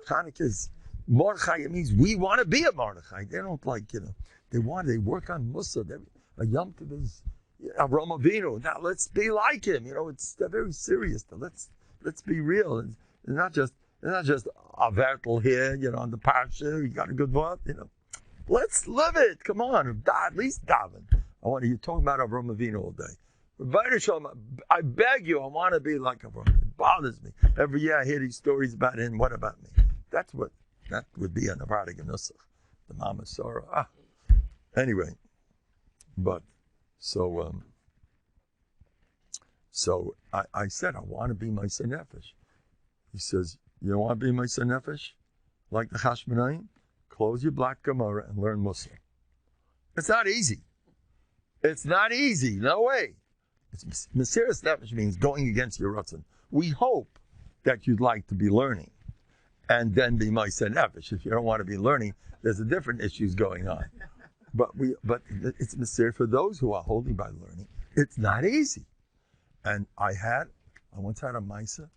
Hanukkah is, Mordechai, it means we want to be a Mordechai. They don't they work on Musa. A Yom Tov is Avraham Avinu. Now let's be like him. They're very serious. Let's be real. It's not just a vertel here, on the parsha. You got a good one, Let's live it. Come on, at least daven. You're talking about Avraham Avinu all day. I beg you, I want to be like Avraham. It bothers me. Every year I hear these stories about him. What about me? That would be a Nuvhardik Nusach, the Mama Sarah. Anyway, but so I said I want to be my Nefesh. He says, you don't want to be my Nefesh? Like the Chashmonaim? Close your black Gemara and learn Musa. It's not easy. It's not easy. No way. Mesiras Nefesh means going against your Ratzon. We hope that you'd like to be learning and then be Ma'aseh Nefesh. If you don't want to be learning, there's a different issues going on. But it's Mesiras for those who are holding by learning. It's not easy. And I once had a Maisa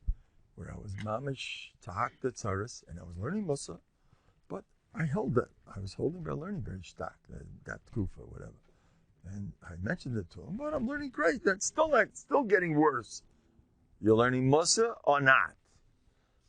where I was mamish tahak the tzaris, and I was learning Musa, but I held that. I was holding by learning very stark, that kufa, whatever. And I mentioned it to him, but I'm learning great. That's still getting worse. You're learning Musa or not?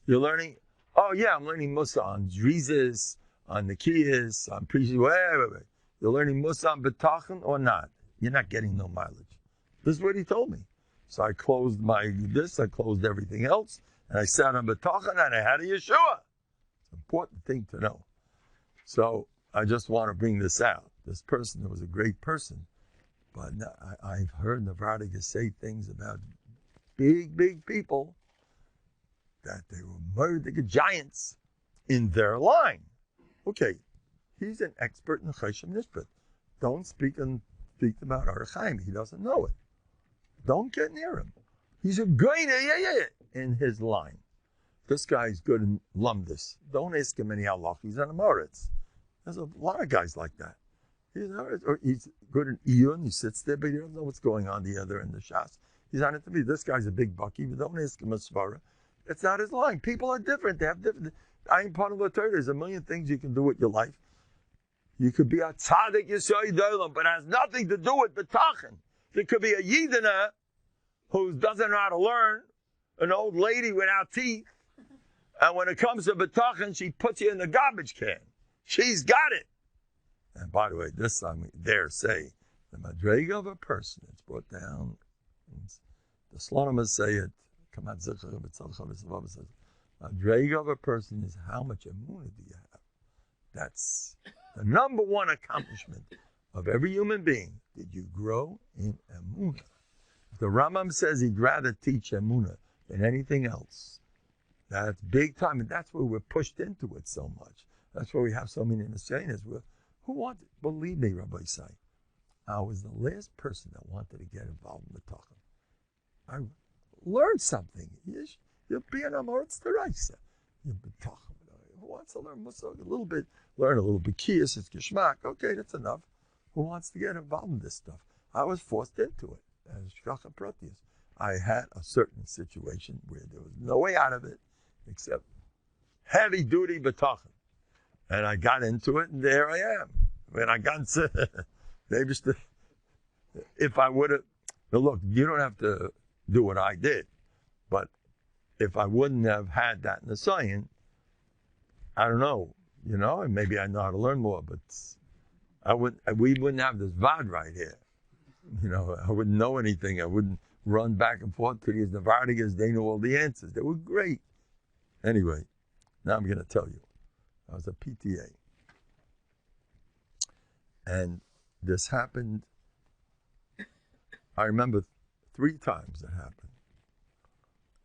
You're learning, I'm learning Musa on Drizis, on Nikiyas, on Prishis, whatever. You're learning Musa on B'tachon or not? You're not getting no mileage. This is what he told me. So I closed I closed everything else, and I sat on B'tachon, and I had a Yeshua. It's an important thing to know. So I just want to bring this out. This person was a great person, but I've heard Nuvhardik say things about big, big people, that they were murdered giants in their line. Okay, he's an expert in Cheshem Nishpat. Don't speak about Archaim. He doesn't know it. Don't get near him. He's a great in his line. This guy's good in Lumdis. Don't ask him any halach. He's on the Moritz. There's a lot of guys like that. He's good in Iyun. He sits there, but he doesn't know what's going on the other end of Shas. He's on it to be. This guy's a big bucky, but don't ask him a svara. It's not his line. People are different. They have different. I ain't part of the Torah. There's a million things you can do with your life. You could be a tzaddik yisrael dolam, but it has nothing to do with b'tachon. There could be a yidana who doesn't know how to learn, an old lady without teeth, and when it comes to b'tachon, she puts you in the garbage can. She's got it. And by the way, this I dare say, the madrega of a person, it's brought down. The Slonimas say it. Madrega of a person is how much emuna do you have? That's the number one accomplishment of every human being. Did you grow in emuna? The Rambam says he'd rather teach emuna than anything else. That's big time, and that's where we're pushed into it so much. That's why we have so many Nisyanas. Who wanted? Believe me, Rabbi Say, I was the last person that wanted to get involved in the B'tachon. I learned something. You'll be an Amoritz Teraisa. You'll be B'tachon. Who wants to learn Musog a little bit? Learn a little bit Kiyas, it's Geshmak. Okay, that's enough. Who wants to get involved in this stuff? I was forced into it as Shkacha Protius. I had a certain situation where there was no way out of it except heavy duty B'tachon. And I got into it, and there I am. When I got into maybe if I would have, look, you don't have to do what I did, but if I wouldn't have had that in the science, I don't know, and maybe I know how to learn more, but we wouldn't have this VAD right here. I wouldn't know anything. I wouldn't run back and forth to these Novandigas. They knew all the answers. They were great. Anyway, now I'm going to tell you. I was a PTA. And this happened, I remember 3 times that happened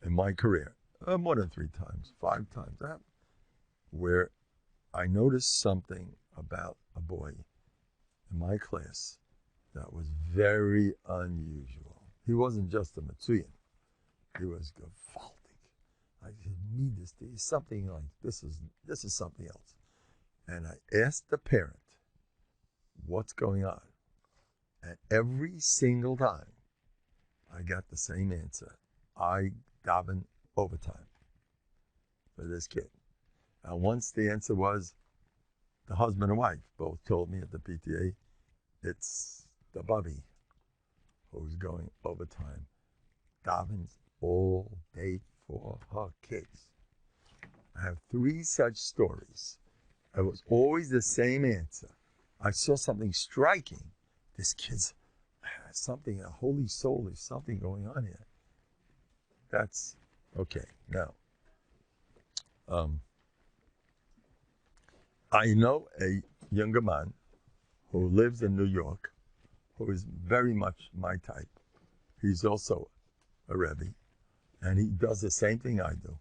in my career. More than 3 times, 5 times that happened, where I noticed something about a boy in my class that was very unusual. He wasn't just a Matsuyan. He was gewaltig. I need this. There's something like this is something else. And I asked the parent, what's going on? And every single time I got the same answer. I daven overtime for this kid. And once the answer was the husband and wife both told me at the PTA, it's the bubby who's going overtime. Davens all day for her kids. I have 3 such stories. It was always the same answer. I saw something striking. This kid's something, a holy soul, there's something going on here. That's okay. Now, I know a younger man who lives in New York, who is very much my type. He's also a Rebbe, and he does the same thing I do.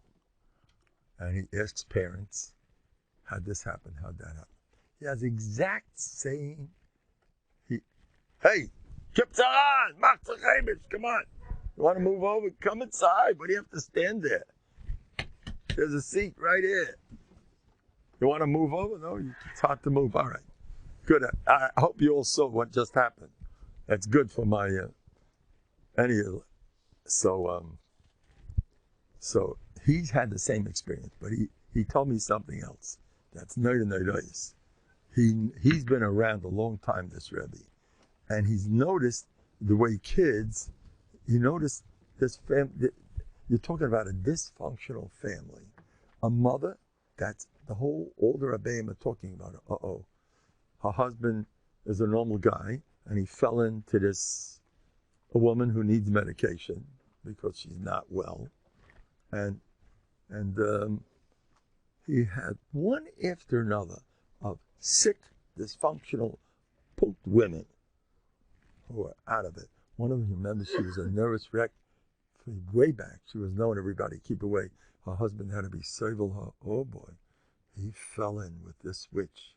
And he asks parents, how'd this happen? How'd that happen? He has the exact same. Hey, Kipsaran, come on. You want to move over? Come inside. Why do you have to stand there? There's a seat right here. You want to move over? No, it's hard to move. All right. Good. I hope you all saw what just happened. That's good for my So he's had the same experience, but he told me something else. That's Neidois. He's been around a long time, this Rebbe, and he's noticed the way kids. You notice this family. You're talking about a dysfunctional family, a mother that's the whole older Rebbeim are talking about. Her husband is a normal guy, and he fell into a woman who needs medication because she's not well, and he had one after another of sick, dysfunctional, pooped women who were out of it. One of them, remember, she was a nervous wreck way back. She was knowing everybody, keep away. her husband had to be saved her. Oh boy, he fell in with this witch.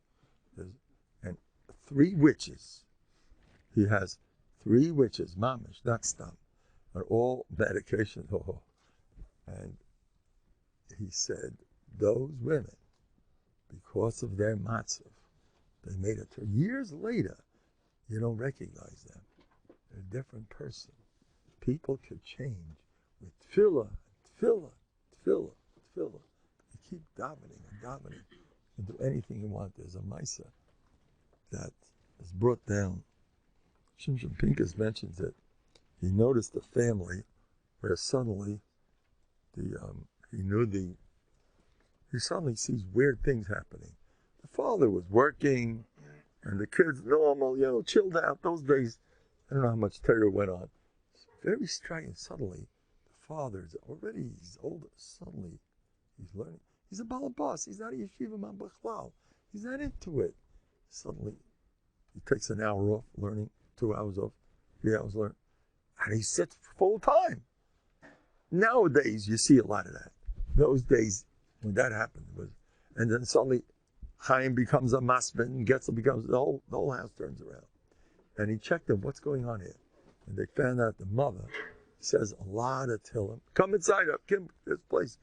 And 3 witches. He has 3 witches, mamish, not stop, are all medication. Oh. And he said, those women, because of their matzav, they made it to years later, you don't recognize them. They're a different person. People could change with tefillah, tefillah, tefillah, tefillah. You keep davening and davening. You can do anything you want. There's a Maisa that is brought down. Shimshon Pincus mentions it. He noticed a family where suddenly he suddenly sees weird things happening. The father was working, and the kids normal, chilled out. Those days, I don't know how much terror went on. It's very strange. Suddenly, the father's he's older. Suddenly, he's learning. He's a balabas. He's not a yeshiva man b'chlal. He's not into it. Suddenly, he takes an hour off learning, 2 hours off, 3 hours learning, and he sits full time. Nowadays, you see a lot of that. Those days, when that happened, and then suddenly, Chaim becomes a masbin, and Getzel becomes, the whole house turns around. And he checked them, what's going on here? And they found out the mother says a lot of Tillim. Come inside, Kim, this place.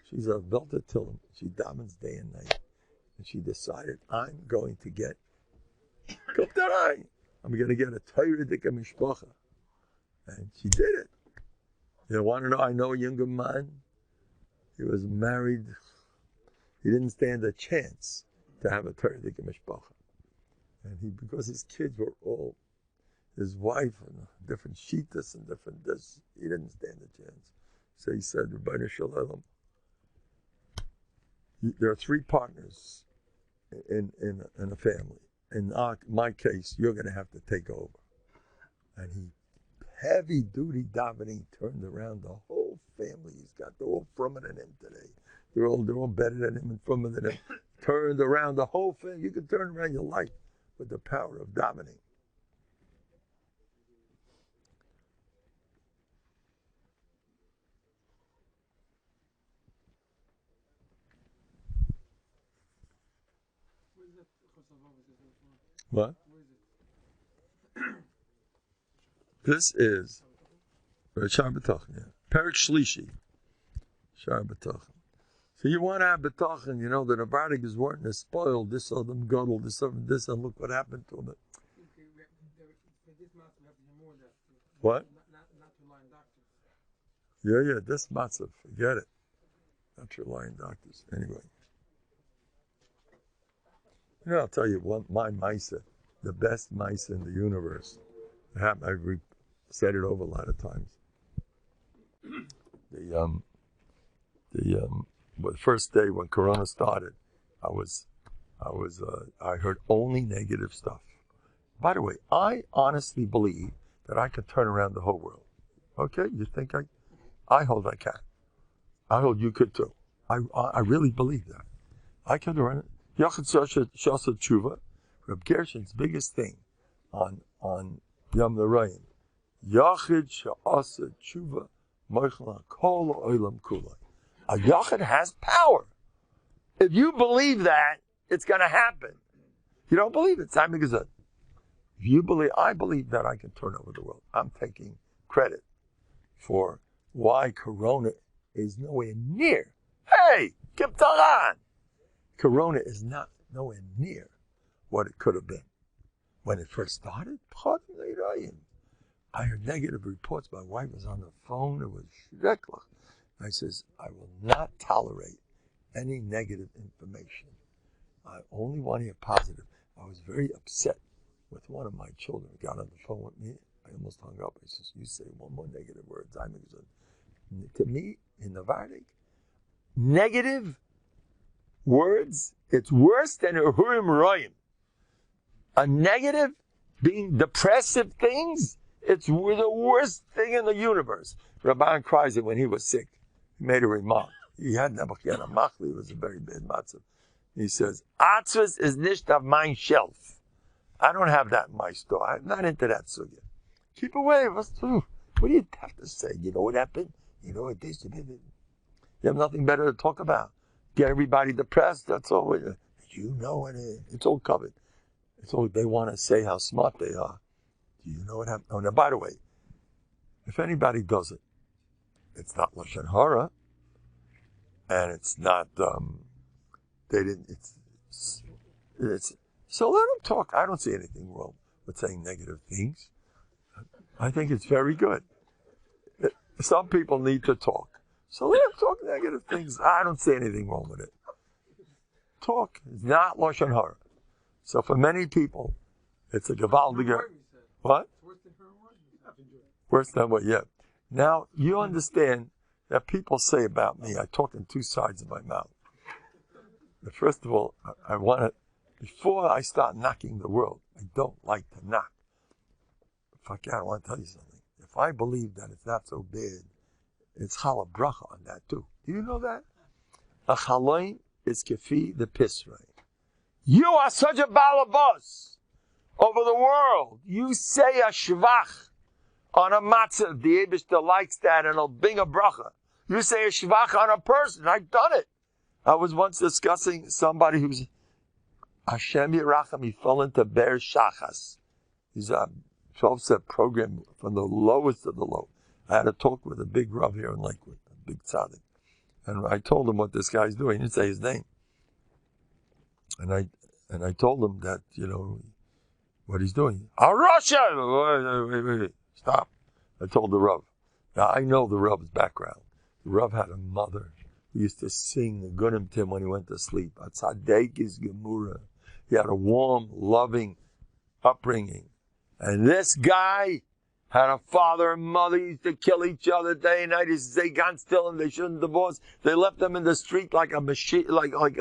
She's a belted Tillim. She davens day and night. And she decided, I'm going to get a Torah Dika Mishpacha. And she did it. You want to know, I know a younger man. He was married. He didn't stand a chance to have a Torah Dika Mishpacha. And because his kids were all, his wife and different shitas and different this, he didn't stand a chance. So he said, Rabbeinu Shalom, there are 3 partners in a family. In my case, you're going to have to take over. And he, heavy duty davening, turned around the whole family. They're all frummer than him today. They're all better than him and frummer than him. Turned around the whole family. You can turn around your life with the power of davening. What? This is שבתוכם. Perik Shlishi. שבתוכם. So you want to have b'tachon, the Novandig is weren't as spoiled, this of them guddle, this of them this, and look what happened to them. What? Yeah, this matzah, forget it. Not your lying doctors. Anyway. I'll tell you my Maisa, the best Maisa in the universe. I've said it over a lot of times. The first day when Corona started, I heard only negative stuff. By the way, I honestly believe that I could turn around the whole world. Okay, you think I hold I can. I hold you could too. I really believe that. I could run it. Yachid Shasa Tshuva, Reb Gershon's biggest thing on Yom L'Rayim. Yachid Shasa Tshuva, Moichla Kol Olam Kulai. A Yachid has power. If you believe that, it's going to happen. You don't believe it, Simon Gazet. If you believe, I believe that I can turn over the world. I'm taking credit for why Corona is nowhere near. Hey, Kiptaran! Corona is not nowhere near what it could have been. When it first started, I heard negative reports. My wife was on the phone. It was schrecklich. I says, I will not tolerate any negative information. I only want to hear positive. I was very upset with one of my children who got on the phone with me. I almost hung up. I says, you say one more negative word. To me, in Novandig, negative words, it's worse than Urim Royim. A negative, being depressive things, it's the worst thing in the universe. Rabban cries it when he was sick. He made a remark. He had Nebuchadnezzar Machli. It was a very bad matzav. He says, Atzvus is nicht auf mein shelf. I don't have that in my store. I'm not into that sugya. Keep away. What do you have to say? You know what happened? You know what this? You have nothing better to talk about. Get everybody depressed. That's all. You know it. It's all covered. It's all they want to say how smart they are. Do you know what happened? Oh, now, by the way, if anybody does it, it's not Lashon Hara, and it's not. They didn't. It's. So let them talk. I don't see anything wrong with saying negative things. I think it's very good. Some people need to talk. So let them talk negative things. I don't see anything wrong with it. Talk is not Lashon Hara. So for many people, it's a gewaltiger. What? Worse than what? Yeah. Now, you understand that people say about me, I talk in two sides of my mouth. But first of all, I want to, before I start knocking the world, I don't like to knock. I want to tell you something. If I believe that it's not so bad, it's chala bracha on that too. Do you know that? A chaloim is kefi the pisrei. You are such a balabas over the world. You say a shvach on a matzah. The Eibishter likes that and he'll bring a bracha. You say a shvach on a person. I've done it. I was once discussing somebody who's Hashem Yeracham. He fell into Ber Shachas. He's a 12-step program from the lowest of the low. I had a talk with a big Rav here in Lakewood, a big tzaddik. And I told him what this guy's doing. He didn't say his name. And I told him that, what he's doing. Russia! Wait. Stop. I told the Rav. Now, I know the Rav's background. The Rav had a mother who used to sing the Gunim Tim when he went to sleep. Atzadek is Gemura. He had a warm, loving upbringing. And this guy had a father and mother who used to kill each other day and night. He used to say, God still him, they shouldn't divorce. They left them in the street like a machine, like an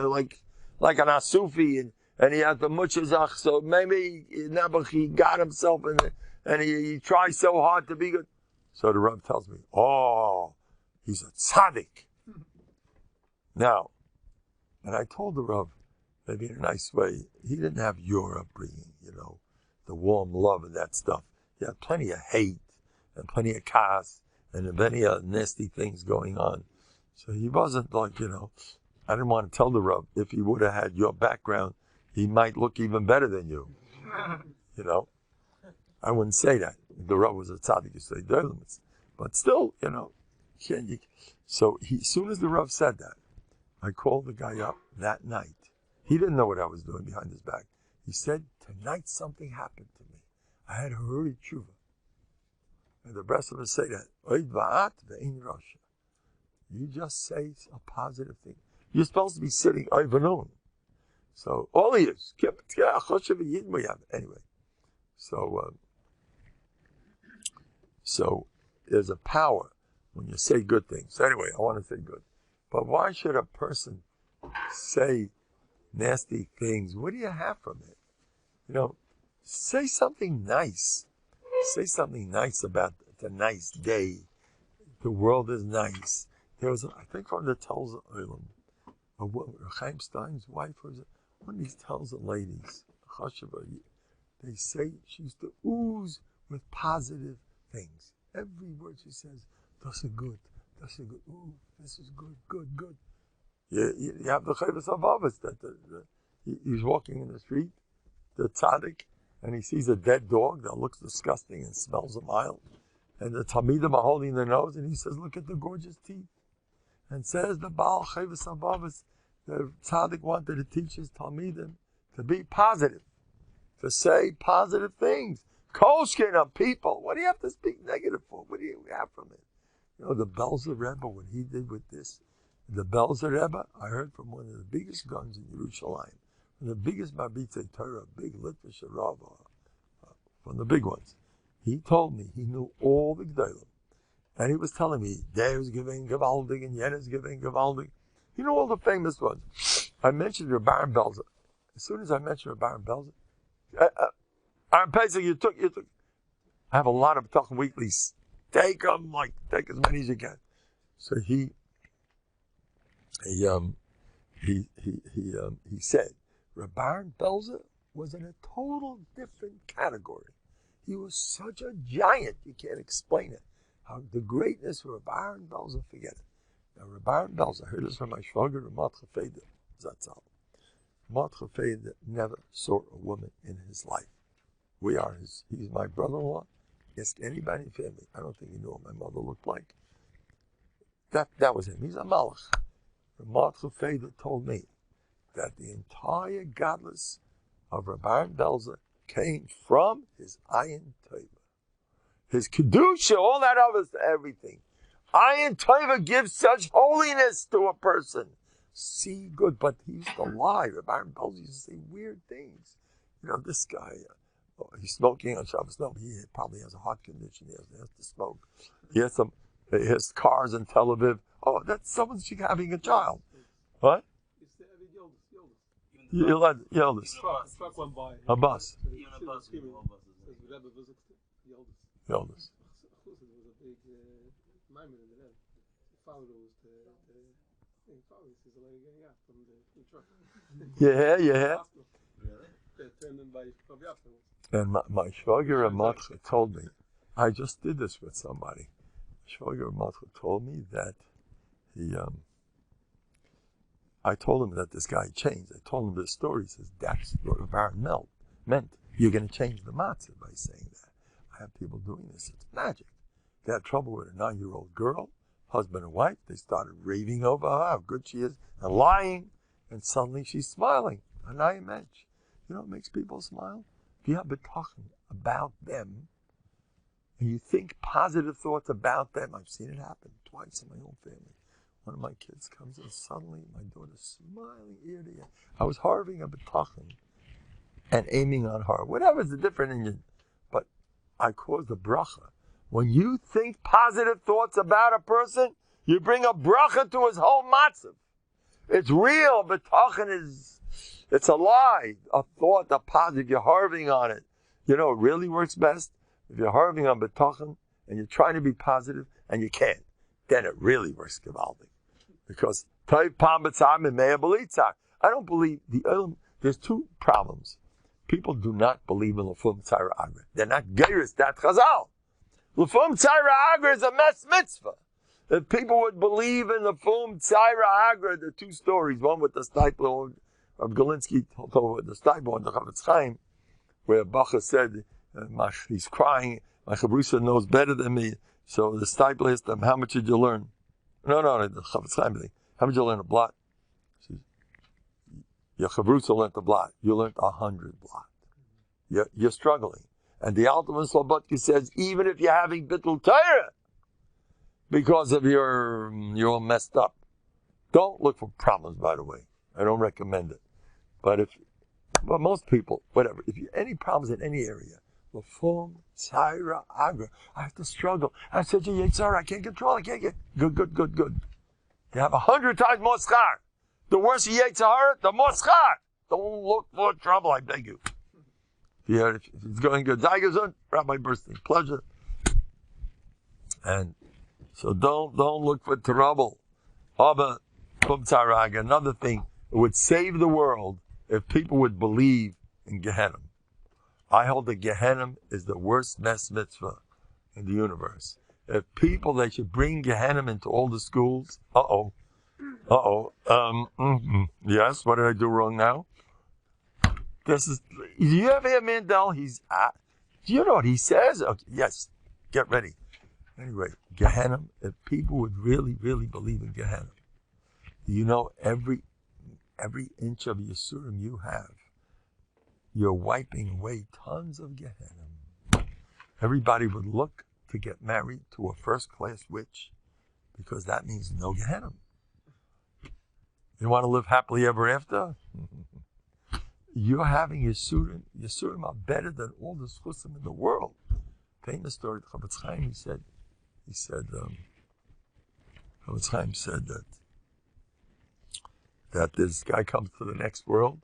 asufi, and he had the muchazach. So maybe he got himself and he tried so hard to be good. So the Rav tells me, he's a tzaddik. Now, and I told the Rav, maybe in a nice way, he didn't have your upbringing, the warm love and that stuff. He had plenty of hate and plenty of chaos and plenty of nasty things going on. So he wasn't like, I didn't want to tell the Rav, if he would have had your background, he might look even better than you. I wouldn't say that. The Rav was a tzaddik, you say, but still, So as soon as the Rav said that, I called the guy up that night. He didn't know what I was doing behind his back. He said, tonight something happened to me. I had heard tshuva. And the rest of us say that. You just say a positive thing. You're supposed to be sitting Ivanon. So all he is. Anyway. So there's a power when you say good things. So anyway, I want to say good. But why should a person say nasty things? What do you have from it? Say something nice. Say something nice about the nice day. The world is nice. There was, I think, from the Telza Olam, Chaim Stein's wife was one of these Telza ladies. They say she used to ooze with positive things. Every word she says, that's a good. Ooh, this is good. You have the Chavis Avavas that he's walking in the street, the tzaddik, and he sees a dead dog that looks disgusting and smells a mile. And the Talmidim are holding their nose, and he says, look at the gorgeous teeth. And says the Baal Chavis Avavas, the tzaddik wanted to teach his Talmidim to be positive, to say positive things. Kolshkin of people. What do you have to speak negative for? What do you have from it? The Belzer Rebbe, what he did with this. The Belzer Rebbe, I heard from one of the biggest guns in Yerushalayim, from the biggest Marbitei Torah, big Litvish Rav, from the big ones. He told me he knew all the Gdolim. And he was telling me, Deus giving Gavaldig and Yen is giving Gavaldig. You know all the famous ones. I mentioned Rabban Belzer. As soon as I mentioned Rabban Belzer, Aaron Pesach, you took. I have a lot of B'tachon weeklies. Take them, take as many as you can. So he said, Rabban Belzer was in a total different category. He was such a giant, you can't explain it. How the greatness of Rabban Belzer, forget it. Now, Rabbi Bells, I heard this from my shwager, Ramat Chafeda, Zatzal. Ramat Chafeda never saw a woman in his life. He's my brother-in-law. Ask anybody in the family. I don't think he knew what my mother looked like. That was him. He's a malach. Ramat Chafeda told me that the entire godless of Rabbi Belzer came from his ayin tova. His kedusha, all that other everything. Ayin tova gives such holiness to a person. See good, but he used to lie. Rabbi Belzer used to say weird things. This guy, he's smoking on Shabbos. No, he probably has a heart condition. He has to smoke. He has cars in Tel Aviv. Oh, that's someone's having a child. What? Yoldis. Truck went by. A bus. Even a bus. Yoldis. There was a big moment in the end. The father was the father says, "Are you getting out from the truck?" Yeah. Turned in by and my shwager Matcha told me, I just did this with somebody. Shwager Matcha told me that I told him that this guy changed. I told him this story. He says, that's what Baron meant. You're going to change the matzah by saying that. I have people doing this. It's magic. They had trouble with a 9-year-old girl, husband and wife. They started raving over her, how good she is, and lying. And suddenly she's smiling. And I imagine. You know what makes people smile? If you have bטחון about them, and you think positive thoughts about them, I've seen it happen twice in my own family. One of my kids comes in, suddenly my daughter's smiling ear to ear. I was harving a bטחון and aiming on her. Whatever, it's a different engine. But I caused a bracha. When you think positive thoughts about a person, you bring a bracha to his whole matzav. It's real. bטחון it's a lie. A thought, a positive, you're harving on it. You know, it really works best if you're harving on bטחון and you're trying to be positive and you can't. Then it really works gewaldig. Because I don't believe there's two problems. People do not believe in Lefum Tzara Agra. They're not geiris, that chazal. Lefum Tzara Agra is a mess mitzvah. If people would believe in Lefum Tzara Agra, there are two stories, one with the Stipler of Galinsky, with the Stipler and the Chavetz Chaim, where Bacha said, he's crying, my Chabrusa knows better than me. So the Stipler asked him, how much did you learn? No, the Chavetz Chaim thing. How much did you learn a blot? Your Chavrusa learned a blot. You learned 100 blot. You're struggling. And the ultimate Slobodki says, even if you're having bittul Torah, because of you're all messed up. Don't look for problems, by the way. I don't recommend it. But most people, whatever, if you any problems in any area, Lefum Tzara Agra, I have to struggle. I said to Yitzhar, I can't control it, I can't get good. You have 100 times more schar. The worse you Yitzhar, the more schar. Don't look for trouble, I beg you. If it's going good, Zayazun, Rabbi Bursting, pleasure. And so don't look for trouble. Another thing, it would save the world if people would believe in Gehenna. I hold that Gehenna is the worst mess mitzvah in the universe. If people, they should bring Gehenna into all the schools. Yes, what did I do wrong now? Do you ever hear Mendel? Do you know what he says? Okay, yes, get ready. Anyway, Gehenna, if people would really, really believe in Gehenna, you know, every inch of Yisurim you have, you're wiping away tons of Gehenna. Everybody would look to get married to a first-class witch because that means no Gehenna. You want to live happily ever after? You're having Yisurim. Yisurim are better than all the schusim in the world. Famous story, Chavetz Chaim, he said, Chavetz Chaim said that this guy comes to the next world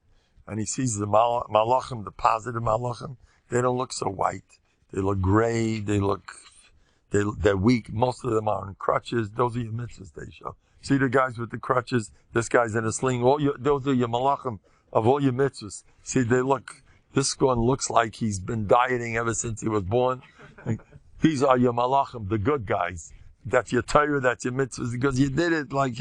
and he sees the malachim, the positive malachim. They don't look so white. They look gray. They're weak. Most of them are on crutches. Those are your mitzvahs they show. See the guys with the crutches? This guy's in a sling. Those are your malachim of all your mitzvahs. See, this one looks like he's been dieting ever since he was born. These are your malachim, the good guys. that's your Torah, that's your mitzvahs, because you did it like,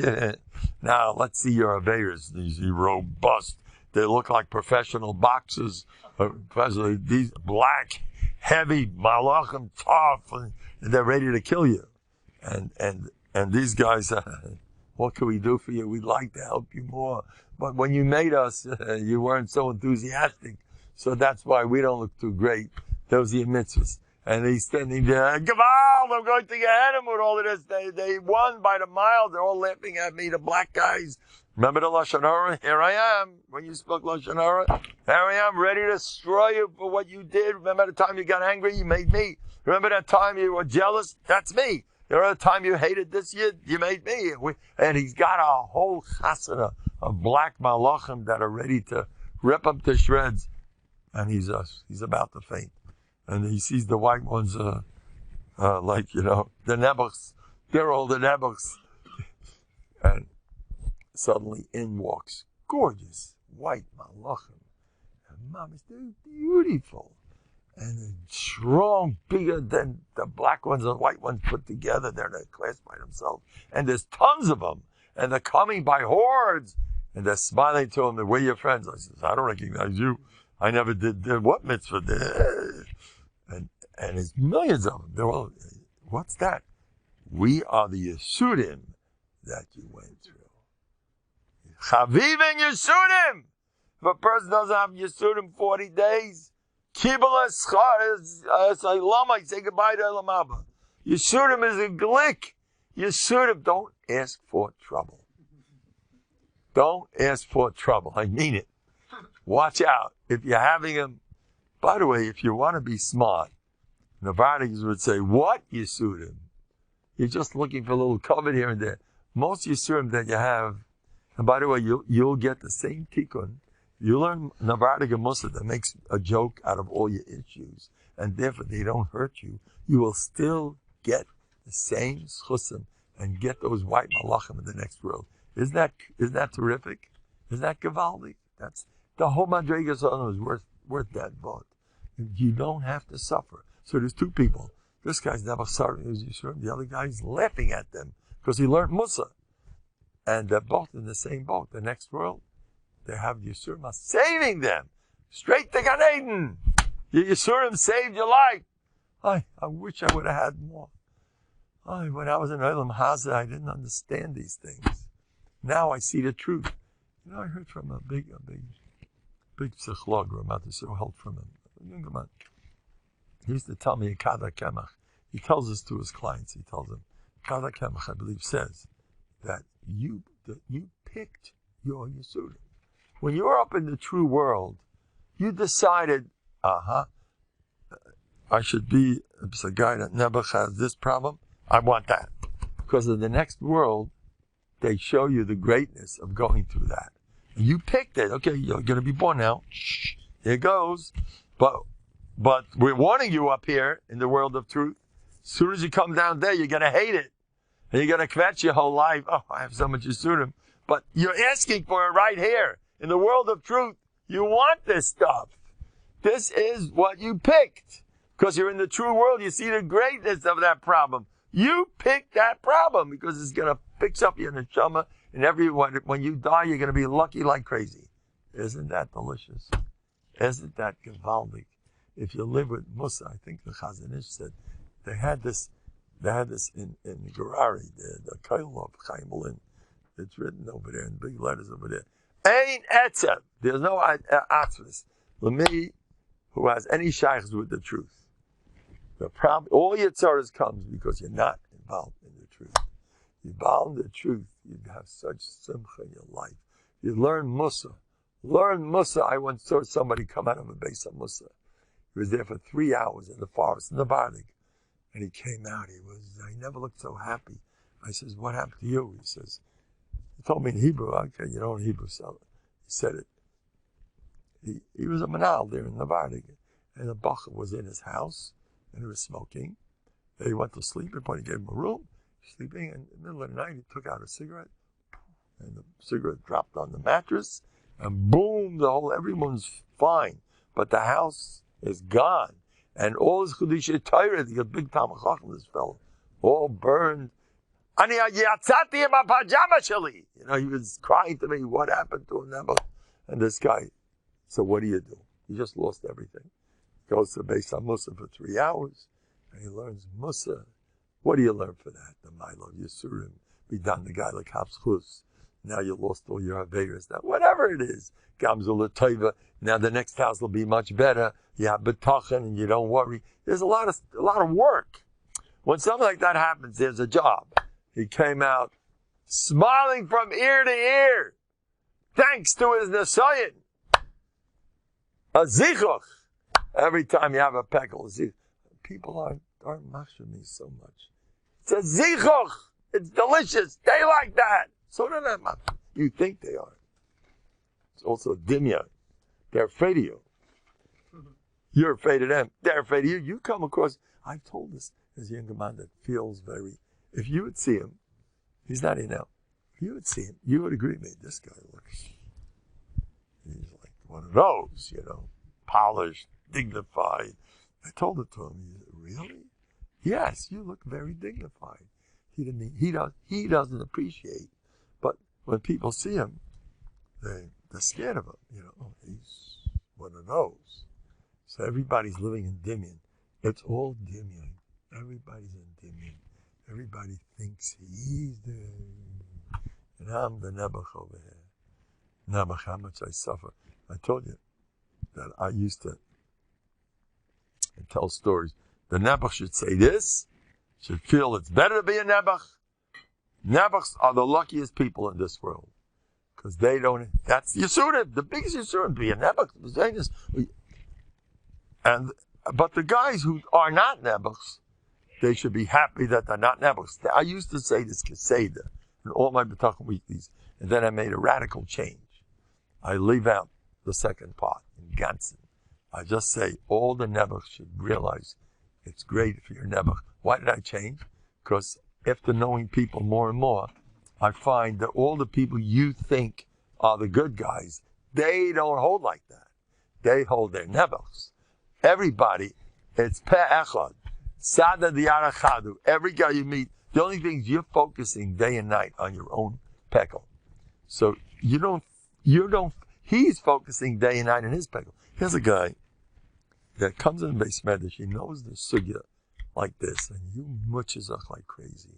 now let's see your Aveiros. These robust, they look like professional boxers, especially these black, heavy, malachim, tough, and they're ready to kill you. And these guys, what can we do for you? We'd like to help you more. But when you made us, you weren't so enthusiastic. So that's why we don't look too great. Those are your mitzvahs. And he's standing there, Gewalt, I'm going to Gehenna with all of this. They won by the mile. They're all laughing at me, the black guys. Remember the Lashon Hara? Here I am. When you spoke Lashon Hara, here I am, ready to destroy you for what you did. Remember the time you got angry? You made me. Remember that time you were jealous? That's me. Remember the time you hated this? You made me. And he's got a whole chasana of black malachim that are ready to rip up to shreds. And he's about to faint. And he sees the white ones, like, the nebuchs. They're all the nebuchs. And suddenly in walks gorgeous white malachim. And mom, they're beautiful. And strong, bigger than the black ones and white ones put together. They're in a class by themselves. And there's tons of them. And they're coming by hordes. And they're smiling to him. We're your friends. I says, I don't recognize you. I never did what mitzvah did. And there's millions of them. They're all, what's that? We are the Yeshudim that you went through. Chaviv and Yeshudim. If a person doesn't have Yeshudim 40 days, Kibbutz I say goodbye to Elam Abba. Yeshudim is a glick. Yeshudim, don't ask for trouble. Don't ask for trouble. I mean it. Watch out. If you're having them, by the way, if you want to be smart, Novanikis would say, what Yeshudim? You're just looking for a little cover here and there. Most Yeshudim that you have, and by the way, you'll get the same tikkun. You learn Novanikis Musa that makes a joke out of all your issues, and therefore they don't hurt you. You will still get the same schusim and get those white malachim in the next world. Isn't that terrific? Isn't that gewaldig? That's the whole madrigas is worth that boat. You don't have to suffer. So there's two people. This guy's never sorry. The other guy's laughing at them because he learned Musa. And they're both in the same boat. The next world, they have the Yisurim saving them. Straight to Gan Eden. The Yisurim saved your life. I wish I would have had more. When I was in Olam Haza, I didn't understand these things. Now I see the truth. I heard from a big psycholog, Ramat help from him. He used to tell me a Kada Kemach. He tells this to his clients. He tells them, Kada Kemach, I believe, says that you picked your Yisurim. When you were up in the true world, you decided, I should be a guy that never has this problem. I want that. Because in the next world, they show you the greatness of going through that. And you picked it. Okay, you're going to be born now. Shh, here goes. But we're warning you up here in the world of truth. As soon as you come down there, you're going to hate it. And you're going to kvetch your whole life. I have so much Yisurim. But you're asking for it right here. In the world of truth, you want this stuff. This is what you picked. Because you're in the true world, you see the greatness of that problem. You picked that problem because it's going to fix up your neshama, and when you die, you're going to be lucky like crazy. Isn't that delicious? Isn't that gewaldig? If you live with Musa, I think the Chazon Ish said, they had this in Gerari, the Kail of Chaim Lin. It's written over there in big letters over there. Ein etzem. There's no atzvus. L'mi, who has any shaykhs with the truth. The problem, all your tzaras comes because you're not involved in the truth. You're involved in the truth, you have such simcha in your life. You learn Musa. I once saw somebody come out of a base of Musa. He was there for 3 hours in the forest, in the Nובהרדוק. And he came out, he never looked so happy. I says, what happened to you? He says, he told me in Hebrew, okay, you know in Hebrew, so he said it. He was a manal there in Nובהרדוק. And the bacher was in his house, and he was smoking. He went to sleep, and he gave him a room, sleeping, and in the middle of the night, he took out a cigarette, and the cigarette dropped on the mattress, and boom, everyone's fine, but the house is gone, and all his Chudishay Torah, the big Talmud Chacham, this fellow, all burned. He was crying to me, what happened to him? And this guy, so what do? He just lost everything. He goes to Beis HaMussar for 3 hours, and he learns Mussar. What do you learn for that? The Milo of Yisurim. Be done the guy like Hapschus. Now you lost all your Averas. Now, whatever it is, Gamzul Tova. Now the next house will be much better. You have Bטחון, and you don't worry. There's a lot of work. When something like that happens, there's a job. He came out smiling from ear to ear, thanks to his Nisayan. A zichuch. Every time you have a peckle, people aren't mashing me so much. It's a zichuch. It's delicious. They like that. So they're not mashing. You think they are. It's also a dimya. They're afraid of you. You're afraid of them. They're afraid of you. You come across, I've told this as a younger man that feels very, if you would see him, he's not here now. If you would see him, you would agree with me. This guy looks, he's like one of those, polished, dignified. I told it to him. He said, really? Yes, you look very dignified. He doesn't appreciate. But when people see him, they're scared of him. He's one of those. So everybody's living in Dimion. It's all Dimion. Everybody's in Dimion. Everybody thinks he's the... And I'm the Nebuch over here. Nebuch, how much I suffer. I told you that I used to tell stories. The Nebuch should say this, should feel it's better to be a Nebuch. Nebuchs are the luckiest people in this world. Because they don't... That's Yisurim. The biggest Yisurim to be a Nebuch. But the guys who are not Nebuchs, they should be happy that they're not Nebuchs. I used to say this Keseda in all my Bטחון weeklies, and then I made a radical change. I leave out the second part in Gansen. I just say all the Nebuchs should realize it's great if you're a Nebuch. Why did I change? Because after knowing people more and more, I find that all the people you think are the good guys, they don't hold like that. They hold their Nebuchs. Everybody, it's pe'echad. Sada di'arachadu. Every guy you meet, the only thing is you're focusing day and night on your own peckle. So he's focusing day and night on his peckle. Here's a guy that comes in the Beis Medrash, he knows the sugya like this, and you mutches up like crazy.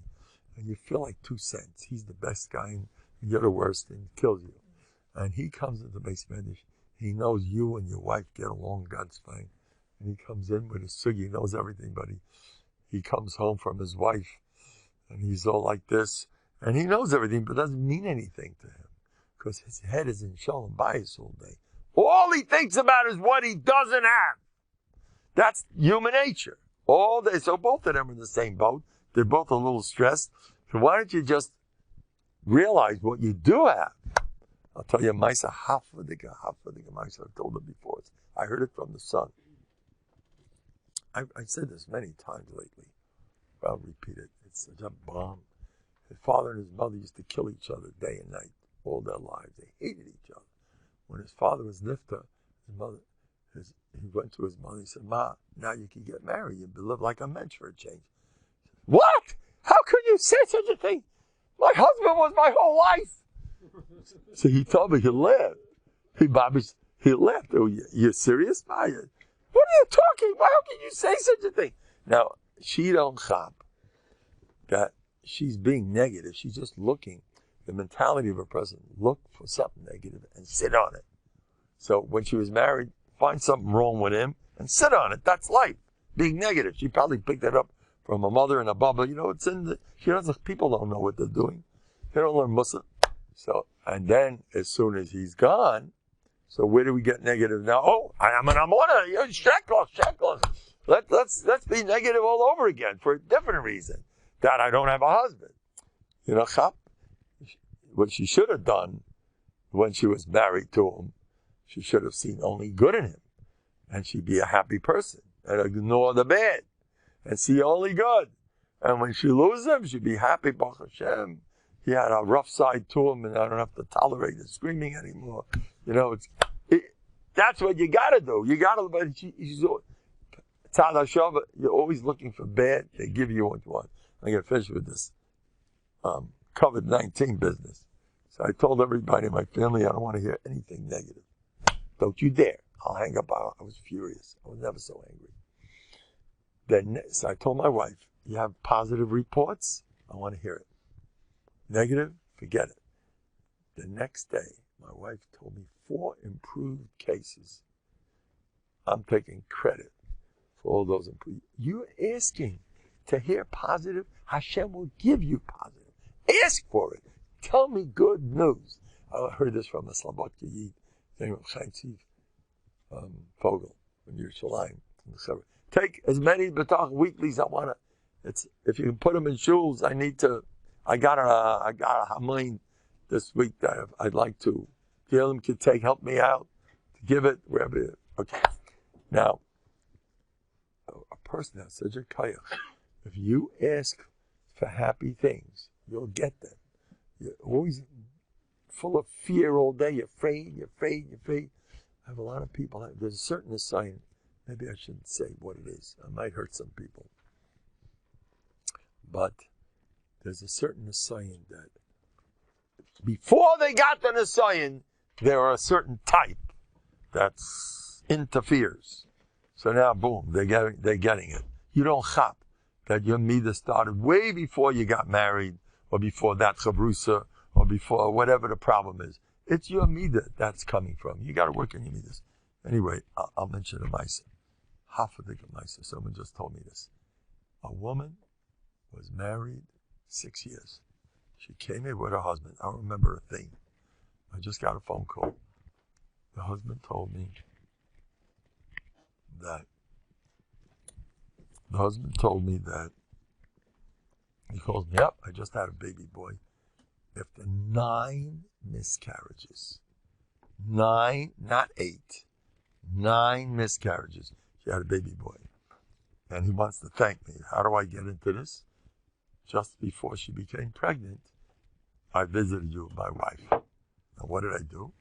And you feel like 2 cents. He's the best guy, and you're the worst, and he kills you. And he comes into the Beis Medrash, he knows you and your wife get along, God's fine. And he comes in with his sugi, he knows everything, but he comes home from his wife, and he's all like this, and he knows everything, but doesn't mean anything to him, because his head is in shalom bayis all day. All he thinks about is what he doesn't have. That's human nature. All day. So both of them are in the same boat. They're both a little stressed. So why don't you just realize what you do have? I'll tell you, Maisa Hafadiga Maisa. I've told it before. I heard it from the son. I said this many times lately. I'll repeat it. It's such a bomb. His father and his mother used to kill each other day and night all their lives. They hated each other. When his father was nifta, he went to his mother. He said, "Ma, now you can get married. You live like a mensch for a change." What? How could you say such a thing? My husband was my whole life. So he told me he left. He left. Oh, you serious? What are you talking about? How can you say such a thing? Now, she don't chop that she's being negative. She's just looking. The mentality of a person, look for something negative and sit on it. So when she was married, find something wrong with him and sit on it. That's life. Being negative. She probably picked it up from a mother and a baba. It's in the, people don't know what they're doing. They don't learn Muslim. So, and then as soon as he's gone, so where do we get negative now? Oh, I am an Amuna. You're sheklos. Let's be negative all over again for a different reason. That I don't have a husband. What she should have done when she was married to him, she should have seen only good in him. And she'd be a happy person. And ignore the bad. And see only good. And when she loses him, she'd be happy, Baruch Hashem. He had a rough side to him, and I don't have to tolerate his screaming anymore. That's what you gotta do. You gotta, but you're always looking for bad. They give you what you want. I got to finish with this COVID-19 business. So I told everybody in my family, I don't want to hear anything negative. Don't you dare. I'll hang up. I was furious. I was never so angry. Then, so I told my wife, you have positive reports? I want to hear it. Negative? Forget it. The next day, my wife told me 4 improved cases. I'm taking credit for all those improved. You're asking to hear positive. Hashem will give you positive. Ask for it. Tell me good news. I heard this from a Slabat Yid, named Chaim Fogel in Yerushalayim. Take as many B'tach weeklies I want to. If you can put them in shuls, I got a Hamelin this week that I'd like to. Gilum could help me out to give it wherever. Okay. Now, a person has such a kayach. If you ask for happy things, you'll get them. You're always full of fear all day. You're afraid. I have a lot of people. There's a certain sign. Maybe I shouldn't say what it is. I might hurt some people. But there's a certain sign that before they got the Nisayan, there are a certain type that interferes. So now, boom, they're getting it. You don't chap that your midah started way before you got married, or before that chavrusa, or before whatever the problem is. It's your midah that's coming from. You got to work on your midas. Anyway, I'll mention a Maisa. Half of the Maisa. Someone just told me this. A woman was married 6 years. She came here with her husband. I don't remember a thing. I just got a phone call. The husband told me that he calls me up. I just had a baby boy. After 9 miscarriages, 9, not 8, 9 miscarriages, she had a baby boy. And he wants to thank me. How do I get into this? Just before she became pregnant, I visited you with my wife. Now what did I do?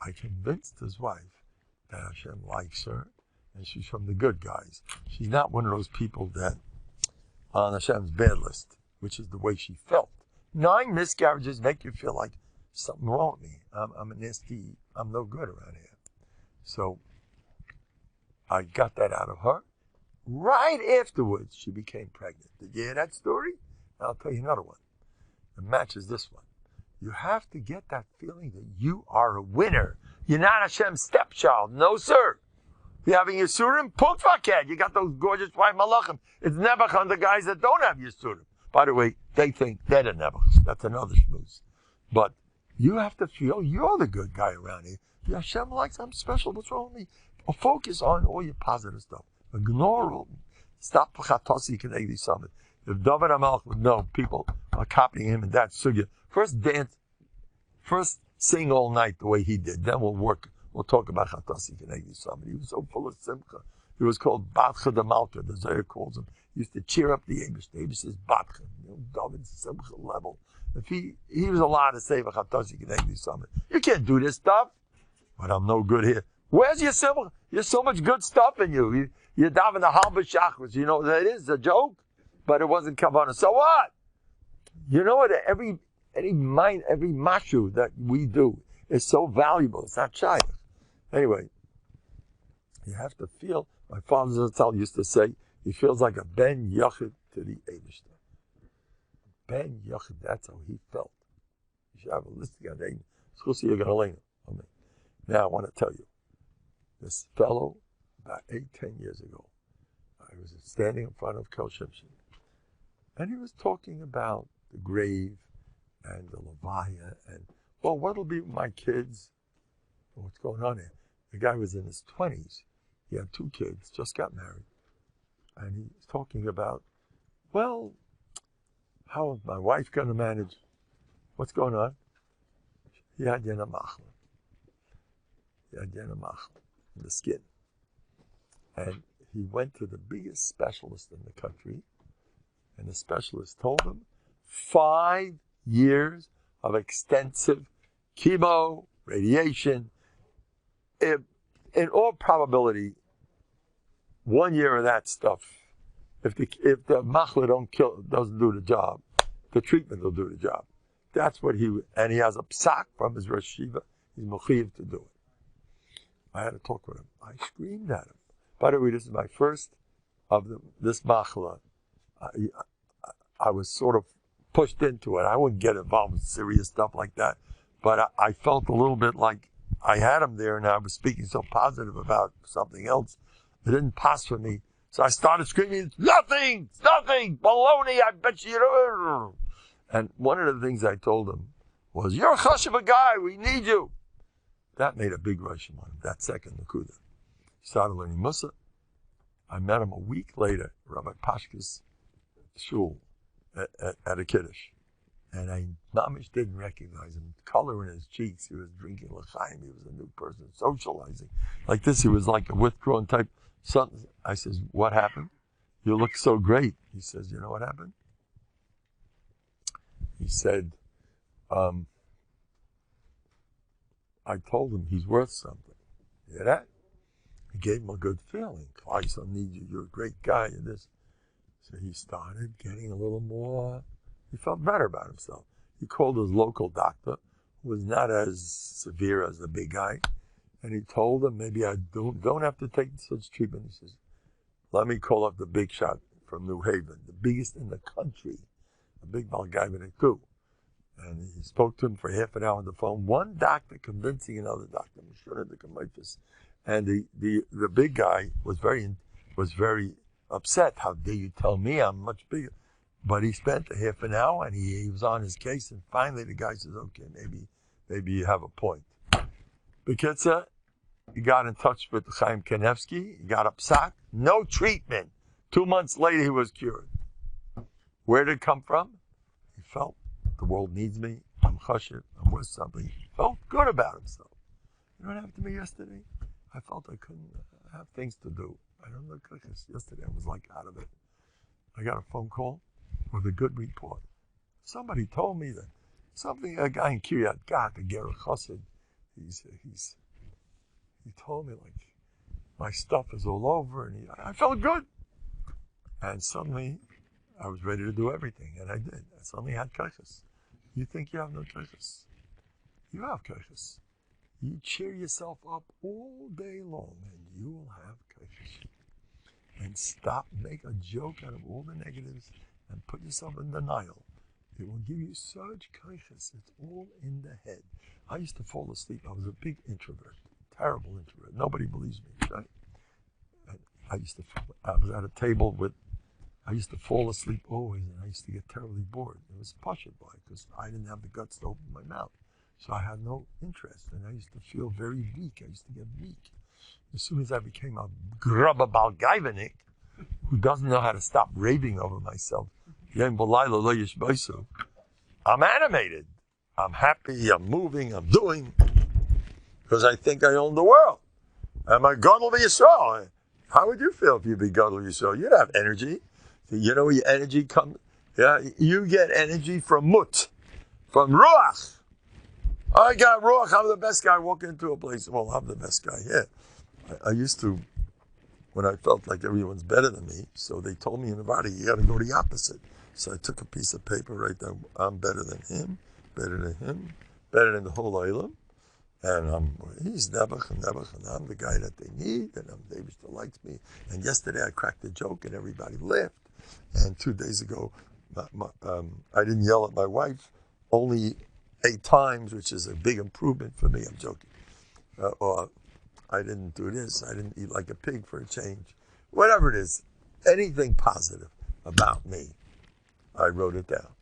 I convinced his wife that Hashem likes her and she's from the good guys. She's not one of those people that on Hashem's bad list, which is the way she felt. 9 miscarriages make you feel like something wrong with me. I'm a nasty, I'm no good around here. So I got that out of her. Right afterwards, she became pregnant. Did you hear that story? I'll tell you another one. It matches this one. You have to get that feeling that you are a winner. You're not Hashem's stepchild. No, sir. You're having Yisurim, punk fuckhead. You got those gorgeous white malachim. It's Nebuch on the guys that don't have Yisurim. By the way, they think they're the Nebuch. That's another schmooze. But you have to feel you're the good guy around here. Hashem likes, I'm special. What's wrong with me? Focus on all your positive stuff. Ignore all. Stop. If David HaMelech would know people are copying him in that sugya, first dance, first sing all night the way he did. Then we'll talk about Chatasi Kenegdi Summit. He was so full of simcha. He was called Batcha the Malka, the Zohar calls him. He used to cheer up the Abish. The Abish says Batcha, David's simcha level. If he was allowed to say Chatasi Kenegdi Summit, you can't do this stuff. But I'm no good here. Where's your simcha? There's so much good stuff in you. You're davening the halba chakras. You know what that is? A joke, but it wasn't kavanah. So what? You know what? Every mashu that we do is so valuable. It's not shy. Anyway, you have to feel. My father Zatzal used to say, he feels like a ben yachid to the Eibishter. Ben yachid. That's how he felt. You should have a list of names. Now I want to tell you, this fellow, about 8-10 years ago, I was standing in front of Kel Shimshin, and he was talking about the grave and the Levaya, and, well, what'll be with my kids? What's going on here? The guy was in his 20s. He had 2 kids, just got married. And he was talking about, well, how is my wife going to manage? What's going on? He had Yena Machla. He had Yena Machla in the skin. And he went to the biggest specialist in the country, and the specialist told him 5 years of extensive chemo, radiation. In all probability, 1 year of that stuff If the machla doesn't do the job, the treatment will do the job. That's what and he has a psak from his Rosh Shiva. He's mechiv to do it. I had to talk with him. I screamed at him. By the way, this is my first of this machla. I was sort of pushed into it. I wouldn't get involved in serious stuff like that, but I felt a little bit like I had him there, and I was speaking so positive about something else. It didn't pass for me. So I started screaming, it's nothing, baloney, I bet you. And one of the things I told him was, you're a chashuv guy, we need you. That made a big rush on him, that second Nakuda. He started learning Musa. I met him a week later, Rabbi Pashka's shul at a Kiddush. And I mamish didn't recognize him. Color in his cheeks, he was drinking l'chaim, he was a new person, socializing. Like this, he was like a withdrawn type. Something. I says, what happened? You look so great. He says, you know what happened? He said, I told him he's worth something. You hear that? I gave him a good feeling. I don't need you. You're a great guy. And this. So he started getting a little more. He felt better about himself. He called his local doctor, who was not as severe as the big guy. And he told him, maybe I don't have to take such treatment. He says, let me call up the big shot from New Haven, the biggest in the country, a big Malgaivanik too. And he spoke to him for half an hour on the phone. One doctor convincing another doctor. And the big guy was very upset. How dare you tell me I'm much bigger? But he spent a half an hour and he was on his case. And finally the guy says, okay, maybe you have a point. Bekitza, he got in touch with Chaim Kanevsky. He got a psak. No treatment. 2 months later, he was cured. Where did it come from? He felt the world needs me. I'm chashiv. I'm worth something. He felt good about himself. You know what happened to me yesterday? I felt I couldn't have things to do. I don't know. Yesterday, I was like out of it. I got a phone call with a good report. Somebody told me that a guy in Kiryat Gat, a Ger Chassid, he told me, like, my stuff is all over, and I felt good. And suddenly, I was ready to do everything, and I did. I suddenly had kaiches. You think you have no kaiches? You have kaiches. You cheer yourself up all day long, and you will have kaiches. And stop, make a joke out of all the negatives, and put yourself in denial. It will give you such kaiches. It's all in the head. I used to fall asleep. I was a big introvert, terrible introvert. Nobody believes me, right? I was at a table I used to fall asleep always, and I used to get terribly bored. It was pashut by because I didn't have the guts to open my mouth. So I had no interest, and I used to feel very weak. I used to get weak. As soon as I became a grubba balgaivanik, who doesn't know how to stop raving over myself, I'm animated. I'm happy, I'm moving, I'm doing, because I think I own the world. I'm a gadol v'yisrael. How would you feel if you be gadol v'yisrael? You'd have energy. You know where your energy comes? Yeah, you get energy from mut, from ruach. I got ruach, I'm the best guy. Walk into a place, well, I'm the best guy. Yeah. I used to, when I felt like everyone's better than me, so they told me in Nevada, you got to go the opposite. So I took a piece of paper, write down, I'm better than him, better than the whole Olam, and he's Nebuch, and I'm the guy that they need, and David still likes me. And yesterday I cracked a joke, and everybody laughed. And 2 days ago, I didn't yell at my wife only 8 times, which is a big improvement for me. I'm joking. Or I didn't do this. I didn't eat like a pig for a change. Whatever it is, anything positive about me, I wrote it down.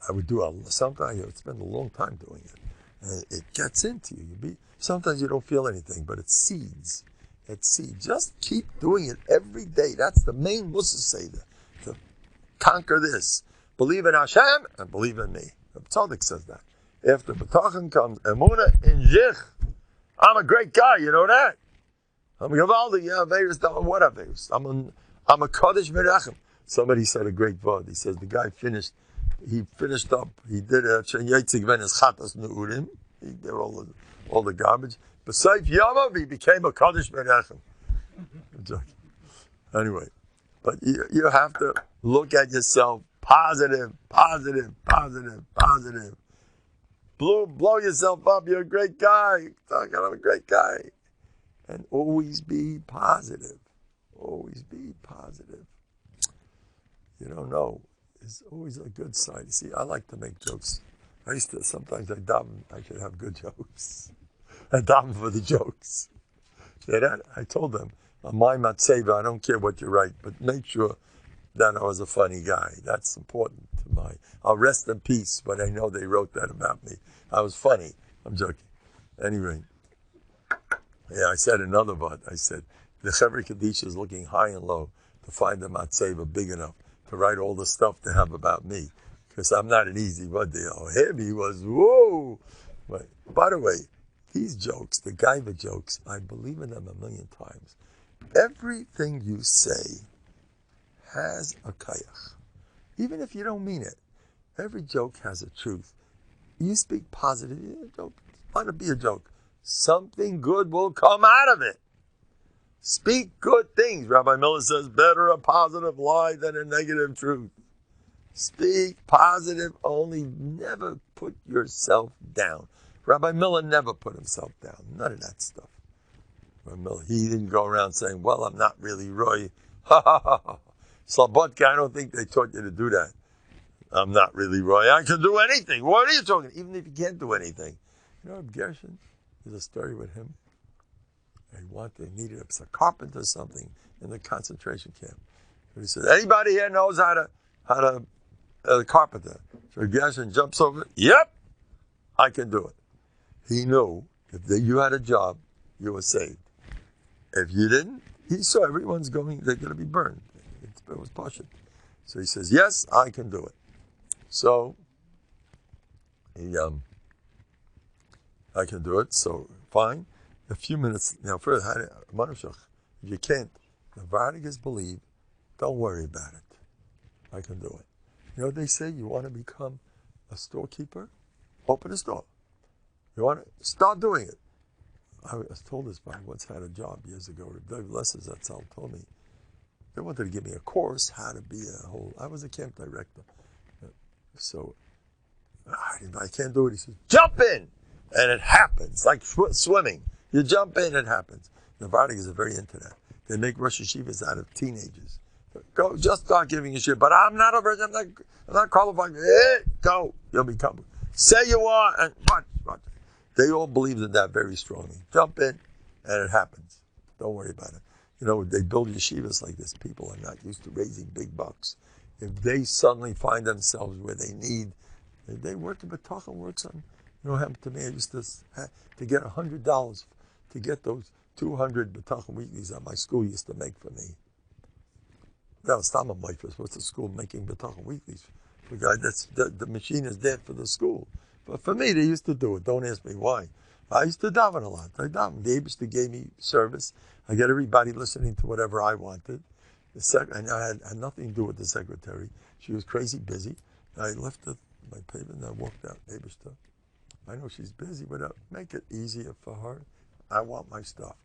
I would do something. I would spend a long time doing it. And it gets into you. Sometimes you don't feel anything, but it's seeds. It's seeds. Just keep doing it every day. That's the main Musa Seder. To conquer this. Believe in Hashem and believe in me. The Tzaddik says that. After Bטחון comes Emuna in Zich. I'm a great guy, you know that? I'm a Gavaldi, yeah, what I'm a Kaddish Merachem. Somebody said a great word. He says the guy finished up, he did a Chen Yitzig Ben his Chatas Neurim. He did all the garbage. Besides Yamav, he became a Kaddish Merachem. Anyway, But you have to look at yourself positive, positive, positive, positive. Blow yourself up. You're a great guy. I'm a great guy. And always be positive. Always be positive. You don't know. It's always a good side. You see, I like to make jokes. Sometimes I daven, I should have good jokes. I daven for the jokes. I told them, on my matzeva, I don't care what you write, but make sure that I was a funny guy. That's important to my... I'll rest in peace, but I know they wrote that about me. I was funny. I'm joking. Anyway, I said another word. I said, the Chevra Kadisha is looking high and low to find the matzeva big enough to write all the stuff they have about me. Because I'm not an easy one. Him, he was, whoa. But, by the way, these jokes, the Gaiva jokes, I believe in them a million times. Everything you say has a kayach. Even if you don't mean it. Every joke has a truth. You speak positive, don't want to be a joke. Something good will come out of it. Speak good things. Rabbi Miller says, better a positive lie than a negative truth. Speak positive only. Never put yourself down. Rabbi Miller never put himself down. None of that stuff. Rabbi Miller, he didn't go around saying, well, I'm not really Roy. Ha ha ha ha. Slabotka, I don't think they taught you to do that. I'm not really Roy. I can do anything. What are you talking? Even if you can't do anything. You know, Gershon, there's a story with him. They needed a carpenter or something in the concentration camp. So he said, anybody here knows how to carpenter? So Gershon jumps over. Yep, I can do it. He knew if you had a job, you were saved. If you didn't, he saw they're going to be burned. It was Pashut. So he says, yes, I can do it. So, I can do it, so fine. A few minutes, now first, if you can't, Novandig is believe, don't worry about it. I can do it. You know what they say? You want to become a storekeeper? Open a store. You want to start doing it. I was told this by once had a job years ago. Dave Lessers, that's how told me. They wanted to give me a course, how to be I was a camp director. So, I can't do it. He says, jump in! And it happens, like swimming. You jump in, it happens. Novandig is very into that. They make Rosh Hashivas out of teenagers. Go, just start giving a shit. But I'm not a virgin. I'm not qualified. Go. You'll become. Say you are, and watch. They all believe in that very strongly. Jump in, and it happens. Don't worry about it. You know, they build yeshivas like this. People are not used to raising big bucks. If they suddenly find themselves where they need, they work in Bטחון, works on, you know what happened to me? I used to get $100 to get those 200 Bטחון weeklies that my school used to make for me. That was Tama Mifas. What's the school making Bטחון weeklies? The machine is there for the school. But for me, they used to do it. Don't ask me why. I used to daven a lot. I daven. The Eibishter gave me service. I got everybody listening to whatever I wanted. I had nothing to do with the secretary. She was crazy busy. I left my paper and I walked out. Eibishter, I know she's busy, but make it easier for her. I want my stuff.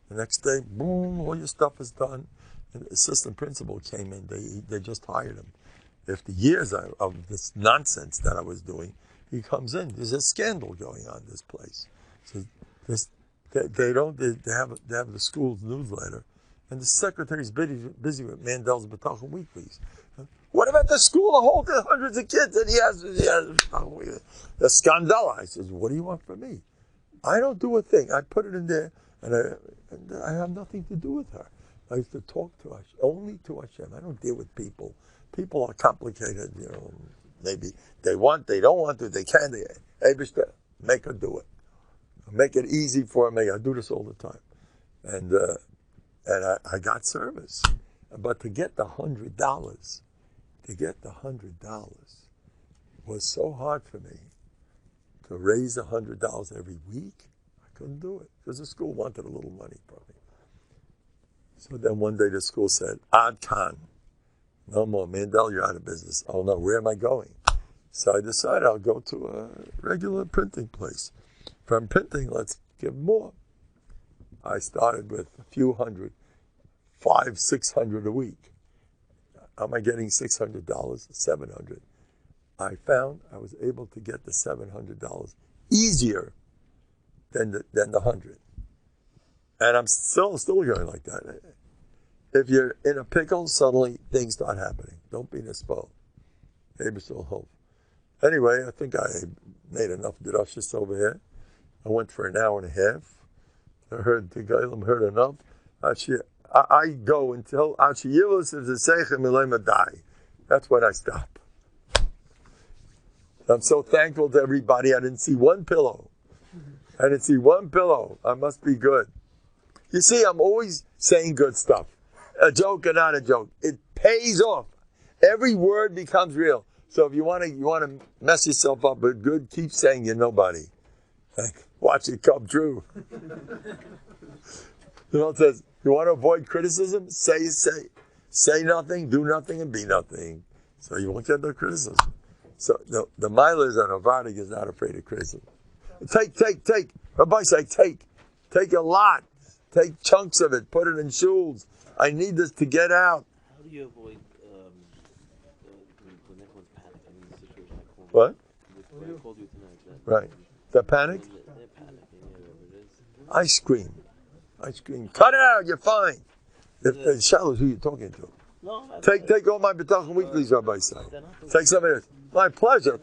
The next day, boom, all your stuff is done. And the assistant principal came in. They just hired him. After years of this nonsense that I was doing, he comes in. There's a scandal going on in this place. So they have the school's newsletter, and the secretary's busy with Mandel's Bטחון weeklies. What about the school? Hundreds of kids, and he has the scandal. I says, what do you want from me? I don't do a thing. I put it in there, and I have nothing to do with her. I used to talk to her only to Hashem. I don't deal with people. People are complicated, you know. Maybe they want, they don't want to, they can. Eibishter, make her do it. Make it easy for me. I do this all the time, and I got service. But to get the $100, was so hard for me. To raise $100 every week, I couldn't do it because the school wanted a little money from me. So then one day the school said, Ad Khan, no more, Mendel, you're out of business. Oh no, where am I going? So I decided I'll go to a regular printing place. From printing, let's give more. I started with a few hundred, 500-600 a week. am I getting $600, $700? I found I was able to get the $700 easier than the 100. And I'm still going like that. If you're in a pickle, suddenly things start happening. Don't be nispo. Maybe still hope. Anyway, I think I made enough drushes over here. I went for an hour and a half. I heard the Gailim heard enough. I go until that's when I stop. I'm so thankful to everybody. I didn't see one pillow. I must be good. You see, I'm always saying good stuff. A joke or not a joke. It pays off. Every word becomes real. So if you want to mess yourself up with good, keep saying you're nobody. Watch it come true. It says, you want to avoid criticism? Say nothing, do nothing, and be nothing. So you won't get no criticism. So the milers on Novhardok is not afraid of criticism. Take. Rabbi say take. Take a lot. Take chunks of it. Put it in shuls. I need this to get out. How do you avoid when everyone's panicking in the situation like home? What? I called you tonight. Right. The panic? They're panicking, whatever it is. I scream. Cut it out. You're fine. If shallow, who you're talking to? No. Take all my Bטחון weeklies, Rabbi say. Take some of this. My pleasure.